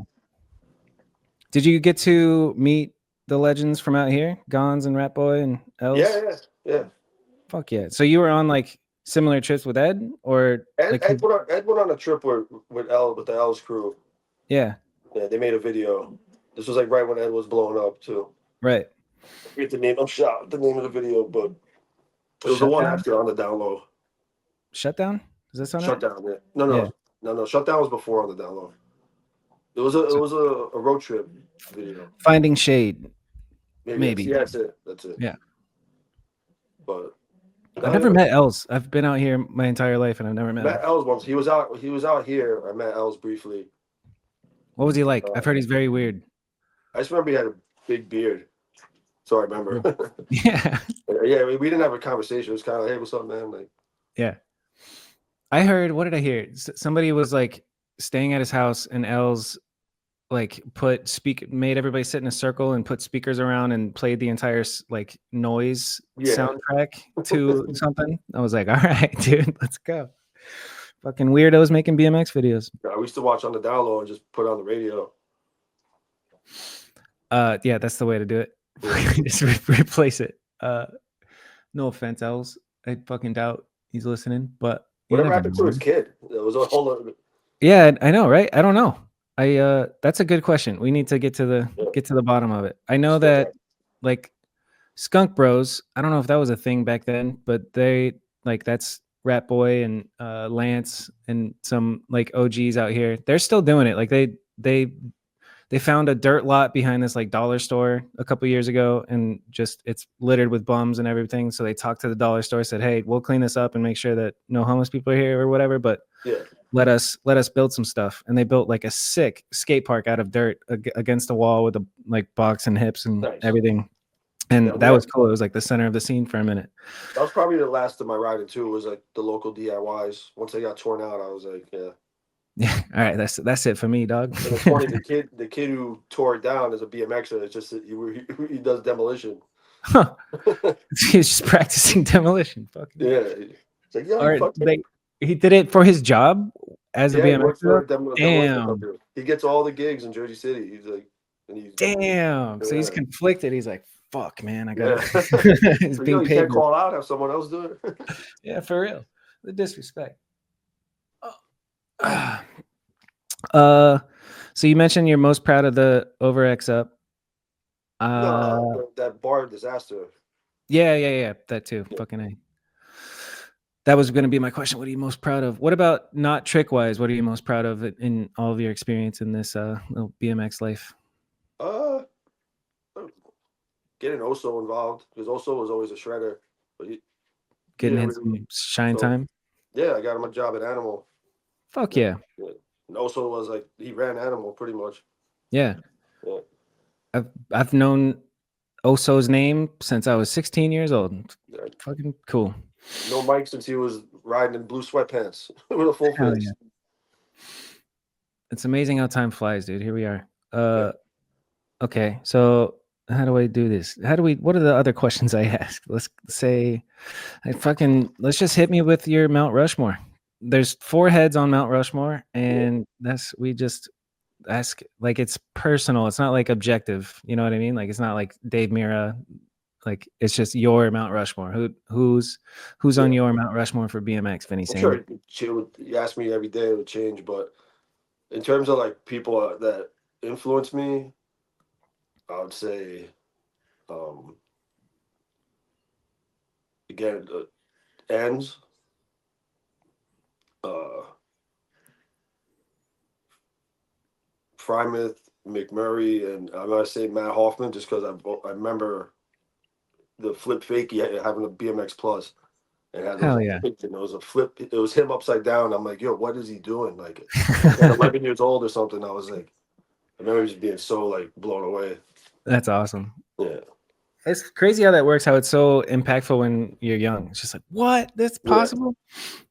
Did you get to meet the legends from out here? Gons and Rat Boy and Els? yeah. Fuck yeah. So you were on like similar trips with Ed or like Ed went on a trip with the Els crew. yeah, Yeah, they made a video. This was like right when Ed was blowing up too. right. I forget the name. I'm shot the name of the video, but it was the one Shutdown? after on the down low. Shutdown? Does that sound right? Shutdown. Yeah. No. Shutdown was before on the down low. It was a road trip video. Finding Shade. Maybe. Yeah, that's it. That's it. Yeah. But I've never met Els. I've been out here my entire life and I've never met him. Els once. He was out here. I met Els briefly. What was he like? I've heard he's very weird. I just remember he had a big beard. So I remember. Yeah. Yeah, we didn't have a conversation. It was kind of like, hey, what's up, man? Like, yeah. I heard, what did I hear? Somebody was like staying at his house and Els like made everybody sit in a circle and put speakers around and played the entire like noise soundtrack to something. I was like, all right, dude, let's go. Fucking weirdos making BMX videos. I used to watch on the down low and just put on the radio. Yeah, that's the way to do it. Just replace it. No offense, Els. I fucking doubt he's listening, but whatever happened to his kid? It was a whole. Yeah, I know, right? I don't know. That's a good question. We need to get to the bottom of it. I know that like Skunk Bros, I don't know if that was a thing back then, but they like that's Rat Boy and Lance and some like OGs out here. They're still doing it. Like they found a dirt lot behind this like dollar store a couple years ago and just it's littered with bums and everything. So they talked to the dollar store, said, "Hey, we'll clean this up and make sure that no homeless people are here or whatever, but let us build some stuff." And they built like a sick skate park out of dirt against a wall with a like box and hips and everything. And that was cool. It was like the center of the scene for a minute. That was probably the last of my riding too. Was like the local DIYs. Once they got torn out, I was like, yeah. Yeah, all right, that's it for me, dog. And it's funny, the kid who tore it down is a BMXer. It's just he does demolition. Huh. He's just practicing demolition. Fucking yeah. It's like, yeah, he did it for his job as a BMXer. Damn. He gets all the gigs in Jersey City. He's like, damn. So he's conflicted. He's like, fuck, man, I got he's being paid. You can't call out, have someone else do it. Yeah, for real. The disrespect. So you mentioned you're most proud of the Over X Up. That bar disaster. Yeah, that too. Yeah. Fucking A. That was going to be my question. What are you most proud of? What about not trick wise? What are you most proud of in all of your experience in this little BMX life? Getting Oso involved because Oso was always a shredder. But getting him some shine time. Yeah, I got him a job at Animal. Fuck yeah. And Oso was like he ran Animal pretty much. Yeah. I've known Oso's name since I was 16 years old. Yeah. Fucking cool. No Mike since he was riding in blue sweatpants with a full face. Yeah. It's amazing how time flies, dude. Here we are. Okay, so how do I do this? What are the other questions I ask? Let's say let's just hit me with your Mount Rushmore. There's 4 heads on Mount Rushmore, and we just ask like it's personal. It's not like objective. You know what I mean? Like it's not like Dave Mira. Like it's just your Mount Rushmore. Who's on your Mount Rushmore for BMX, Vinnie? Sure, you ask me every day, it would change. But in terms of like people that influence me, I would say, again, ends. Frymouth, McMurray, and I'm gonna say Matt Hoffman just because I remember the flip fake having a BMX Plus and had Hell those. yeah. And it was a flip. It was him upside down. I'm like, yo, what is he doing? Like, at 11 years old or something. I was like, I remember just being so like blown away. That's awesome. Yeah. It's crazy how that works, how it's so impactful when you're young. It's just like, what? That's possible?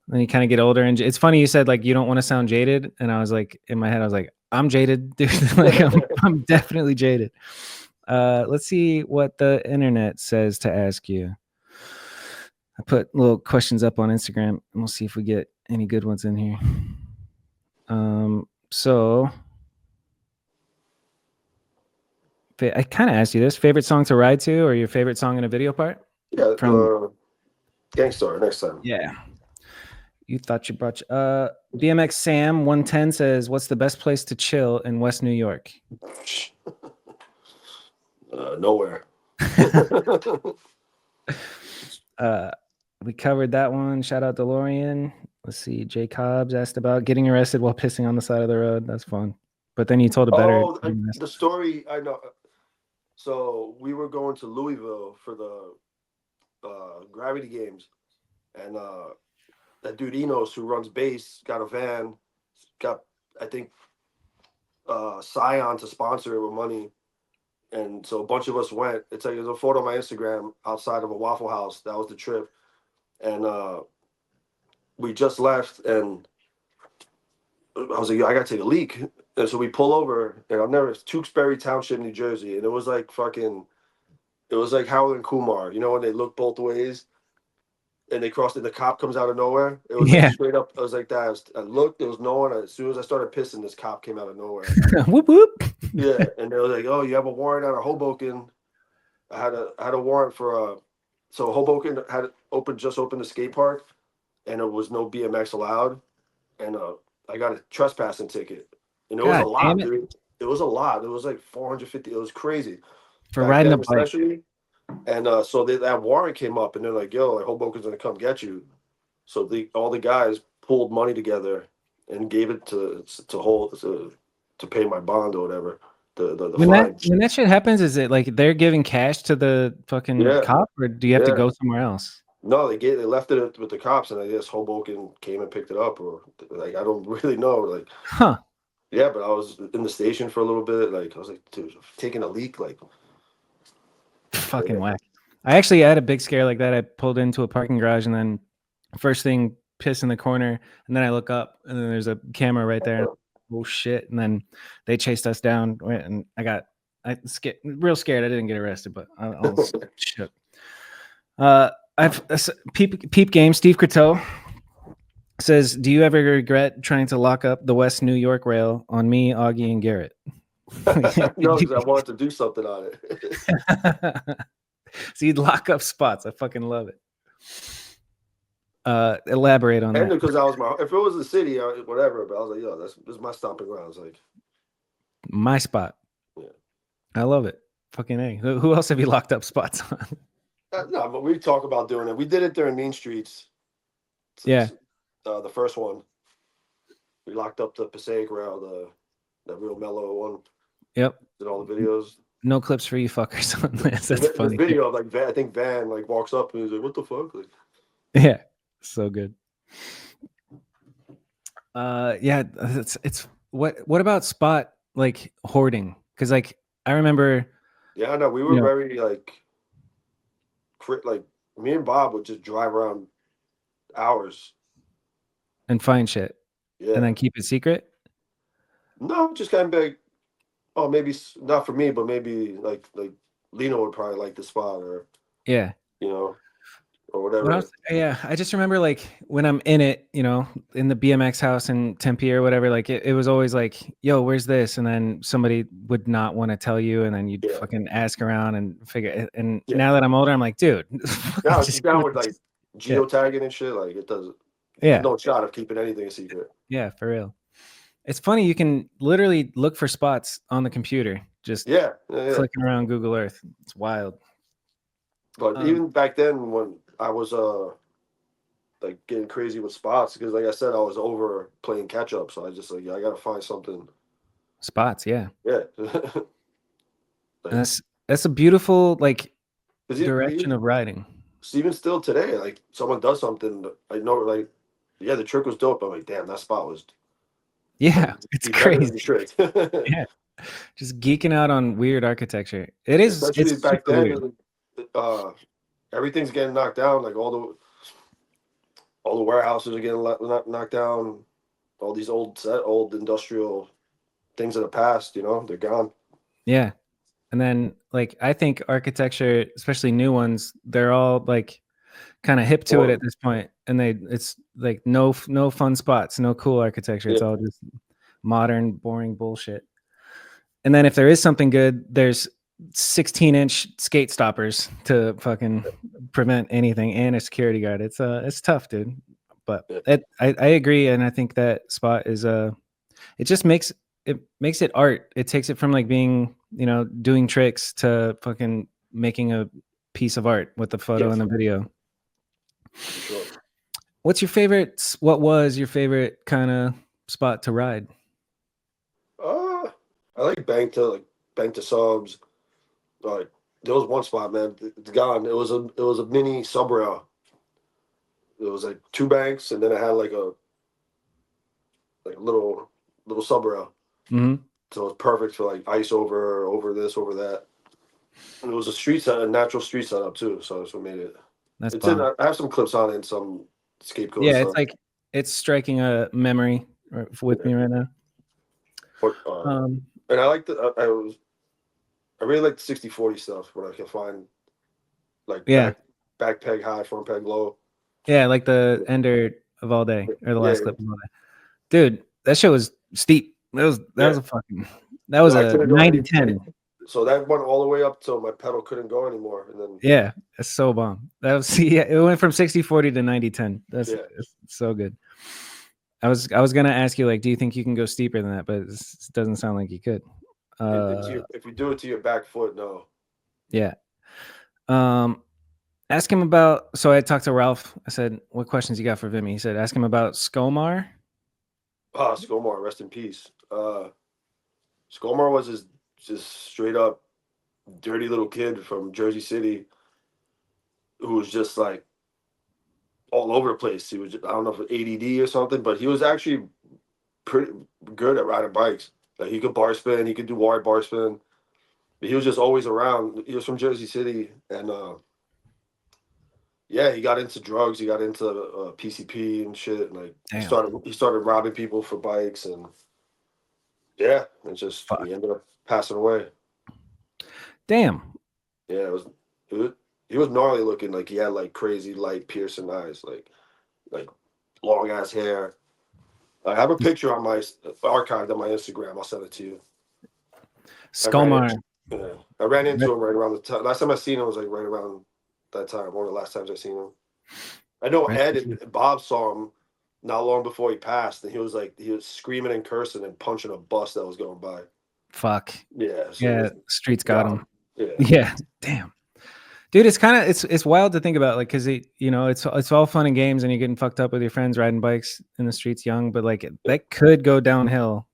Then you kind of get older. And it's funny you said, like, you don't want to sound jaded. And I was like, in my head, I was like, I'm jaded, dude. Like, I'm definitely jaded. Let's see what the internet says to ask you. I put little questions up on Instagram, and we'll see if we get any good ones in here. So I kind of asked you this: favorite song to ride to, or your favorite song in a video part? Yeah. From Gangstar next time. yeah. You thought you brought BMX Sam 110 says, "What's the best place to chill in West New York?" Nowhere. We covered that one. Shout out DeLorean. Let's see. Jay Cobbs asked about getting arrested while pissing on the side of the road. That's fun. But then you told a better. Oh, the story I know. So we were going to Louisville for the Gravity Games, and that dude Enos who runs base got a van, got I think Scion to sponsor it with money, and so a bunch of us went. It's like there's a photo on my Instagram outside of a Waffle House. That was the trip, and we just left, and I was like, yo, I gotta take a leak. And so we pull over, and I'll never, Tewksbury Township, New Jersey, and it was like fucking, it was like Howard and Kumar, you know, when they look both ways, and they crossed, and the cop comes out of nowhere. It was like straight up. I was like that. I looked, there was no one. As soon as I started pissing, this cop came out of nowhere. Whoop whoop. Yeah, and they were like, "Oh, you have a warrant out of Hoboken." I had a warrant for so Hoboken had just opened the skate park, and there was no BMX allowed, and I got a trespassing ticket, and it was a lot, dude. It was a lot. It was like 450. It was crazy for riding a bike. Especially. And so that warrant came up, and they're like, "Yo, like Hoboken's gonna come get you." So all the guys pulled money together and gave it to pay my bond or whatever. The fine. When that shit happens, is it like they're giving cash to the fucking cop, or do you have to go somewhere else? No, they left it with the cops, and I guess Hoboken came and picked it up, or like I don't really know. Like, yeah, but I was in the station for a little bit. Like I was like, dude, taking a leak, like. Fucking whack. I actually had a big scare like that. I pulled into a parking garage, and then first thing, piss in the corner, and then I look up, and then there's a camera right there. Oh shit! And then they chased us down, and I real scared. I didn't get arrested, but I was shook. I've peep game. Steve Croteau says, "Do you ever regret trying to lock up the West New York rail on me, Augie, and Garrett?" No, because I wanted to do something on it. So you'd lock up spots. I fucking love it. Elaborate on that. And because I was if it was the city, whatever, but I was like, yo, this is my stomping ground. I was like, my spot. Yeah. I love it. Fucking A. Who else have you locked up spots on? No, but we talk about doing it. We did it during Mean Streets. Yeah. The first one. We locked up the Passaic rail, the real mellow one. Yep. Did all the videos. No clips for you fuckers on this. That's funny. The video of like I think Van like walks up and he's like, "What the fuck?" Like, yeah, so good. Yeah, it's what about spot like hoarding? Because like I remember. Yeah, no, we were very like me and Bob would just drive around hours and find shit. Yeah. And then keep it secret. No, just kind of like, oh, maybe not for me, but maybe like Lino would probably like the spot, or yeah, or whatever. I just remember like when I'm in it, in the BMX house in Tempe or whatever, like it was always like, yo, where's this? And then somebody would not want to tell you, and then you'd fucking ask around and figure it. And now that I'm older, I'm like, dude, now it's down with like geotagging and shit. Like it doesn't. Yeah, no shot of keeping anything a secret. Yeah, for real. It's funny, you can literally look for spots on the computer, just clicking around Google Earth. It's wild. But even back then, when I was like getting crazy with spots, because like I said, I was over playing catch up, so I just like I gotta find something spots. Yeah, Yeah. and that's a beautiful like Is it direction of riding. even still today? Like someone does something, I know, like, yeah, the trick was dope. I'm like, damn, that spot was Yeah, it's be better than crazy. the trick. Yeah, just geeking out on weird architecture. It is. Especially It's back super then, weird. everything's getting knocked down. Like all the warehouses are getting knocked down. All these old industrial things of the past, you know, they're gone. Yeah, and then like I think architecture, especially new ones, they're all like kind of hip to it at this point, and it's like no fun spots, no cool architecture. It's Yeah. all just modern, boring bullshit. And then if there is something good, there's 16-inch skate stoppers to fucking prevent anything and a security guard. It's tough, dude. But I agree, and I think that spot is it just makes it art. It takes it from like being, you know, doing tricks to fucking making a piece of art with the photo and the video. Sure. What was your favorite kind of spot to ride? I like bank to subs. Like there was one spot, man, it's gone. It was a mini sub rail. It was like 2 banks, and then it had like a little sub rail. Mm-hmm. So it was perfect for like ice over this, over that. And it was a natural street setup too. So that's what made it. That's It's in. bomb. I have some clips on it and some scapegoat Yeah, stuff. it's like it's striking a memory with me right now. But, and I like I really like the 60/40 stuff when I can find like back peg high, front peg low. Yeah, like the ender of all day or the last Yeah. clip of all day. Dude, that show was steep. That was I a couldn't go 90-10. So that went all the way up till my pedal couldn't go anymore, and then Yeah, that's so bomb. That was it went from 60/40 to 90-10. That's it's so good. I was gonna ask you, like, do you think you can go steeper than that? But it doesn't sound like you could. if you do it to your back foot, no. Yeah. Ask him about. So I talked to Ralph. I said, "What questions you got for Vimy?" He said, "Ask him about Skomar." Skomar, rest in peace. Skomar was just straight up dirty little kid from Jersey City who was just like all over the place. He was, I don't know if ADD or something, but he was actually pretty good at riding bikes. Like he could bar spin, he could do wide bar spin. But he was just always around. He was from Jersey City, and yeah, he got into drugs. He got into PCP and shit. And like he started robbing people for bikes, and yeah, it's just he ended up passing away. Damn. Yeah, he was gnarly looking. Like he had like crazy light piercing eyes, like long ass hair. I have a picture on my archived on my Instagram. I'll send it to you. Skomar. I ran into him right around the time. Last time I seen him was like right around that time. One of the last times I seen him. I know Ed and Bob saw him not long before he passed, and he was screaming and cursing and punching a bus that was going by. Fuck. Yeah. So yeah. Streets got him. Yeah. Yeah. Damn. Dude, it's kind of it's wild to think about, like, because it's all fun and games, and you're getting fucked up with your friends riding bikes in the streets young, but like that could go downhill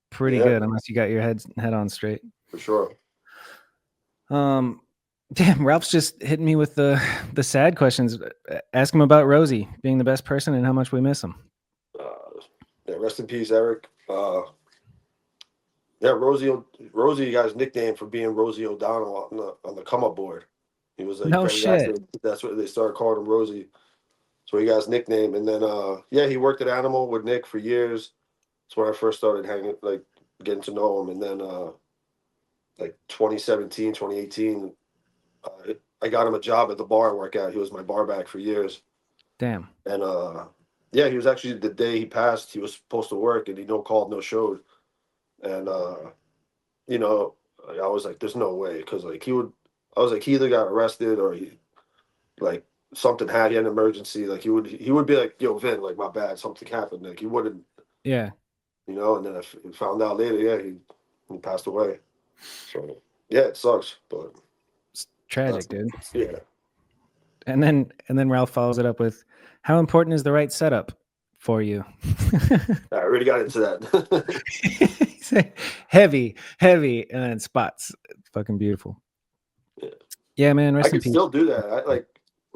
pretty good unless you got your head on straight. For sure. Damn, Ralph's just hitting me with the sad questions. Ask him about Rosie being the best person and how much we miss him. Yeah, rest in peace, Eric. Yeah, Rosie got his nickname for being Rosie O'Donnell on the come up board. He was like, no shit. That's what they started calling him, Rosie. So he got his nickname, and then he worked at Animal with Nick for years. That's when I first started getting to know him, and then like 2017, 2018, I got him a job at the bar I work at. He was my bar back for years. Damn. And he was actually, the day he passed, he was supposed to work, and he no called, no showed. And I was like, there's no way, because like he either got arrested or he like something he had an emergency. Like he would be like, yo, Vin, like my bad, something happened. Like he wouldn't. Yeah. And then I found out later, he passed away. So yeah, it sucks, but it's tragic, dude. Yeah. And then Ralph follows it up with, how important is the right setup for you? I already got into that. He heavy, heavy, and then spots. It's fucking beautiful. Yeah. Yeah, man. I Rest in could peace. still do that. I like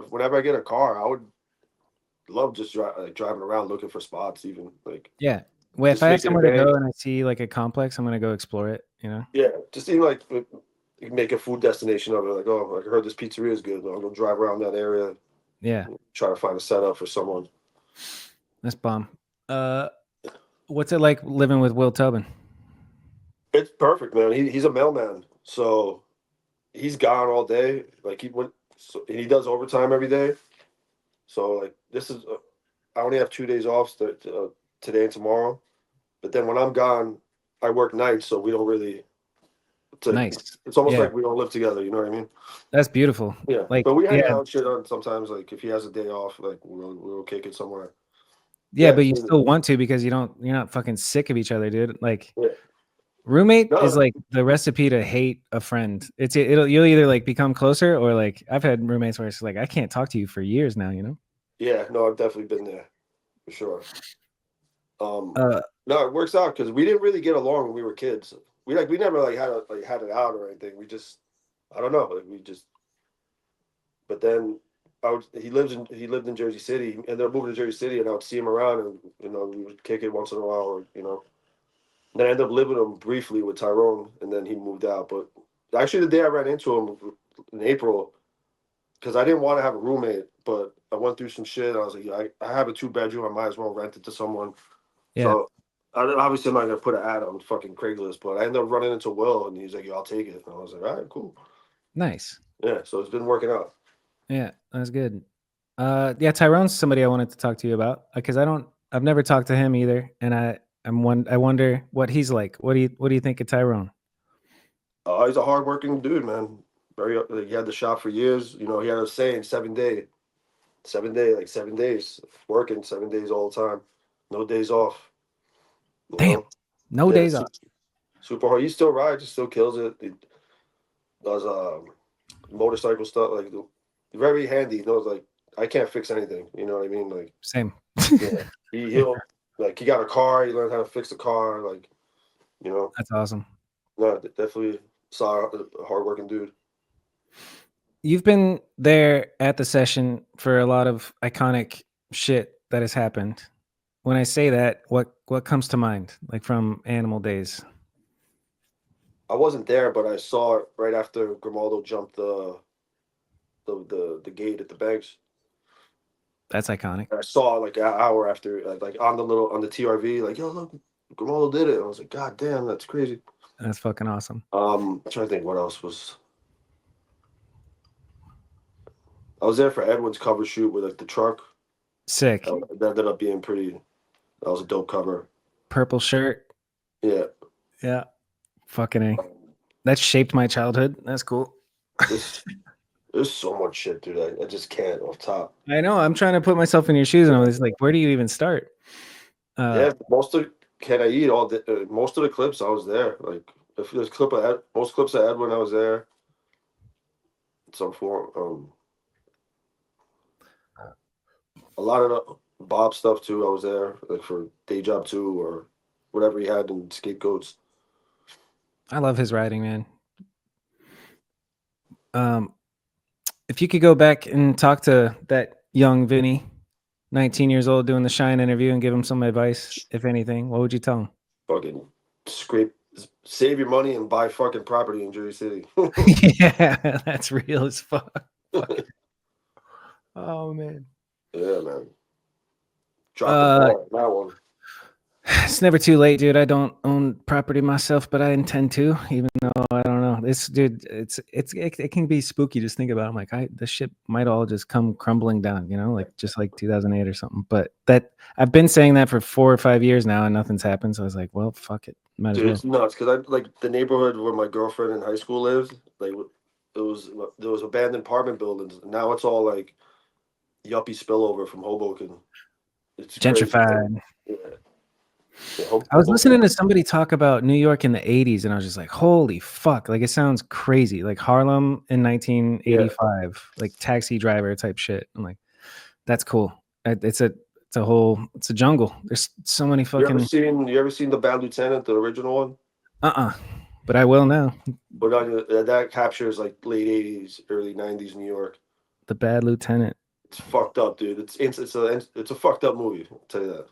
whenever I get a car, I would love just driving around looking for spots. Even like Yeah. Well, if just I have making a somewhere to day. go and I see like a complex, I'm gonna go explore it. You know. Yeah, just even like you can make a food destination of it. Like, oh, I heard this pizzeria is good. I'll go drive around that area, Yeah, try to find a setup for someone. that's bomb. What's it like living with Will Taubin? It's perfect, man. He's a mailman, so he's gone all day. Like and he does overtime every day. So like this is, I only have 2 days off today and tomorrow. But then when I'm gone, I work nights, so we don't really. Nice. It's almost Yeah. like we don't live together. You know what I mean? That's beautiful. Yeah. Like, But we hang yeah, out shit on sometimes. Like if he has a day off, like we'll kick it somewhere. yeah, Yeah, but you so- still want to because you're not fucking sick of each other, dude. Like, Yeah. roommate No. is like the recipe to hate a friend. You'll either like become closer or like I've had roommates where it's like I can't talk to you for years now. You know. Yeah. No, I've definitely been there for sure. Uh, No, it works out because we didn't really get along when we were kids. We never had it out or anything. We just, I don't know, like we just. But then he lived in Jersey City, and ended up moving to Jersey City, and I would see him around, and we would kick it once in a while, or And then I ended up living with him briefly with Tyrone, and then he moved out. But actually, the day I ran into him in April, because I didn't want to have a roommate, but I went through some shit. I was like, yeah, I have a 2-bedroom. I might as well rent it to someone. Yeah. So obviously I'm not gonna put an ad on fucking Craigslist, but I ended up running into Will, and he's like, "Yeah, I'll take it." And I was like, "All right, cool." nice. Yeah, so it's been working out. Yeah, that's good. Yeah, Tyrone's somebody I wanted to talk to you about because I've never talked to him either, and I wonder what he's like. What do you think of Tyrone? He's a hardworking dude, man. He had the shop for years. He had a saying, 7 day, 7 day, like 7 days working, 7 days all the time, no days off. You Damn, know? no Yeah, days off. super hard. He still rides. He still kills it. He does motorcycle stuff. Like very handy. He knows like I can't fix anything. You know what I mean? Like Same. yeah, he'll like he got a car. He learned how to fix the car. Like That's awesome. no, definitely saw a hardworking dude. You've been there at the session for a lot of iconic shit that has happened. When I say that, what comes to mind, like from Animal days? I wasn't there, but I saw it right after Grimaldo jumped the gate at the banks. That's iconic. And I saw it like an hour after, like on the TRV, like yo look, Grimaldo did it. I was like, God damn, that's crazy. That's fucking awesome. I'm trying to think what else was. I was there for Edwin's cover shoot with like the truck. Sick. That ended up being pretty. That was a dope cover. Purple shirt. Yeah. Yeah. Fucking A. That shaped my childhood. That's cool. There's so much shit, dude. I just can't off top. I know. I'm trying to put myself in your shoes, and I was like, where do you even start? Yeah, most of most of the clips I was there. Like if there's most clips of Edwin, I was there. In some form. A lot of the Bob stuff too. I was there, like for Day Job 2 or whatever he had in Scapegoats. I love his writing, man. If you could go back and talk to that young Vinnie, 19 years old, doing the Shine interview, and give him some advice, if anything, what would you tell him? Fucking save your money and buy fucking property in Jersey City. Yeah, that's real as fuck. Oh man. Yeah, man. Drop the ball on that one. It's never too late, dude. I don't own property myself, but I intend to, even though I don't know. It can be spooky. Just think about it. I'm like, the shit might all just come crumbling down, like just like 2008 or something. But that I've been saying that for 4 or 5 years now, and nothing's happened. So I was like, well, fuck it. Might as Dude, well. it's nuts because I like the neighborhood where my girlfriend in high school lived. Like there was abandoned apartment buildings. Now it's all like yuppie spillover from Hoboken. It's crazy. Gentrified. Yeah. I was listening to somebody talk about New York in the 80s, and I was just like, holy fuck. Like, it sounds crazy. Like Harlem in 1985, like taxi driver type shit. I'm like, that's cool. It's a jungle. There's so many fucking. You ever seen the Bad Lieutenant, the original one? But I will now. But that captures like late 80s, early 90s New York. The Bad Lieutenant. It's fucked up, dude. It's a fucked up movie. I'll tell you that.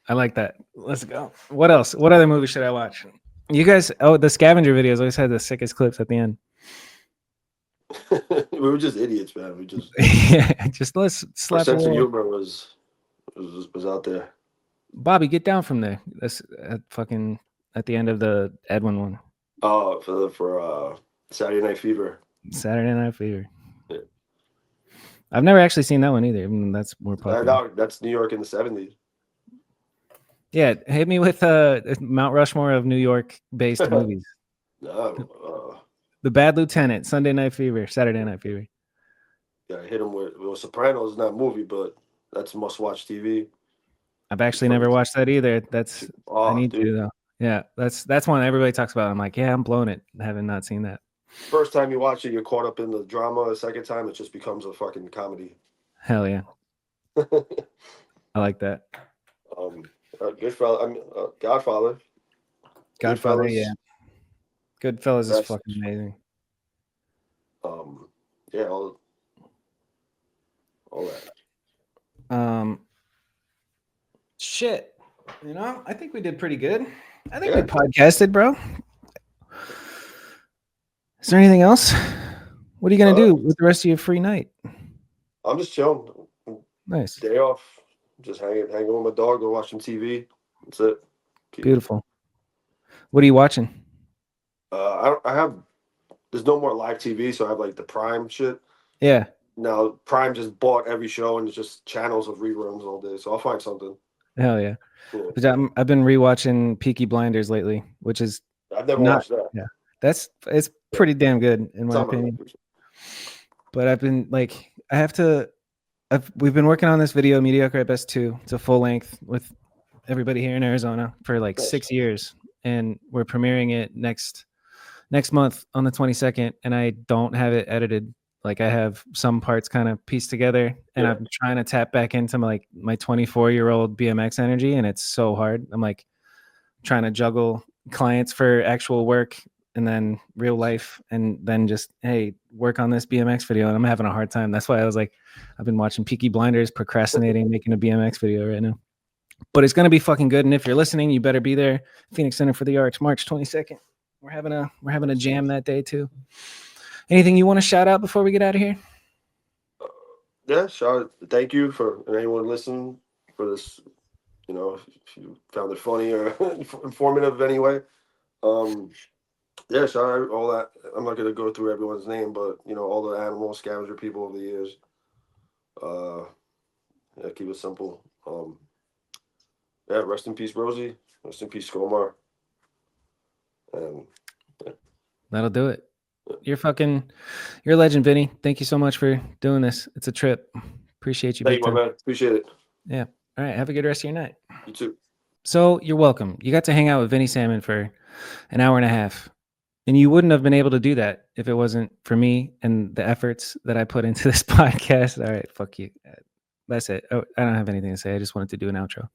I like that. Let's go. What else? What other movie should I watch? You guys, the Scavenger videos always had the sickest clips at the end. We were just idiots, man. We just Yeah, just let's our slap sense of a humor was out there. Bobby, get down from there. That's fucking at the end of the Edwin one. Oh, for Saturday Night Fever. Saturday Night Fever. Yeah. I've never actually seen that one either. I mean, that's more popular. That's New York in the 70s. Yeah, hit me with Mount Rushmore of New York-based movies. No, The Bad Lieutenant, Sunday Night Fever, Saturday Night Fever. yeah, I hit him with Sopranos, not a movie, but that's must-watch TV. I've actually never watched that either. I need dude. to though. Yeah, that's one everybody talks about. I'm like, yeah, I'm blowing it. I haven't not seen that. First time you watch it, you're caught up in the drama. The second time, it just becomes a fucking comedy. Hell yeah. I like that. Goodfellas. Godfather. Godfather, Goodfellas. yeah. Goodfellas is That's- fucking amazing. Yeah, all that. Shit. You know, I think we did pretty good. I think Yeah. we podcasted, bro. Is there anything else? What are you gonna do with the rest of your free night? I'm just chilling. Nice. Day off. Just hanging with my dog, go watch some TV. That's it. Beautiful. What are you watching? There's no more live TV, so I have like the Prime shit. Yeah. Now Prime just bought every show and it's just channels of reruns all day. So I'll find something. Hell yeah. Yeah. But I've been rewatching Peaky Blinders lately, which is I've never Not- watched that. yeah. It's pretty damn good in my Something opinion. like that. But I've been like, we've been working on this video, Mediocre at Best 2. It's a full length with everybody here in Arizona for like Nice. 6 years. And we're premiering it next month on the 22nd. And I don't have it edited. Like I have some parts kind of pieced together and Yeah. I'm trying to tap back into my 24-year-old BMX energy. And it's so hard. I'm like trying to juggle clients for actual work and then real life and then just, hey, work on this BMX video. And I'm having a hard time. That's why I was like, I've been watching Peaky Blinders, procrastinating, making a BMX video right now. But it's going to be fucking good. And if you're listening, you better be there. Phoenix Center for the Arts, March 22nd. We're having a jam that day too. Anything you want to shout out before we get out of here? Yeah, thank you for anyone listening for this. You know, if you found it funny or informative anyway. Yeah, shout out all that. I'm not gonna go through everyone's name, but you know, all the Animal Scavenger people over the years. Yeah, keep it simple. Yeah, rest in peace, Rosie. Rest in peace, Skomar. And That'll do it. You're a legend, Vinnie. Thank you so much for doing this. It's a trip. Appreciate you. thank big you, my time. man. Appreciate it. Yeah. All right. Have a good rest of your night. You too. So you're welcome. You got to hang out with Vinnie Sammon for an hour and a half. And you wouldn't have been able to do that if it wasn't for me and the efforts that I put into this podcast. All right. Fuck you. That's it. Oh, I don't have anything to say. I just wanted to do an outro.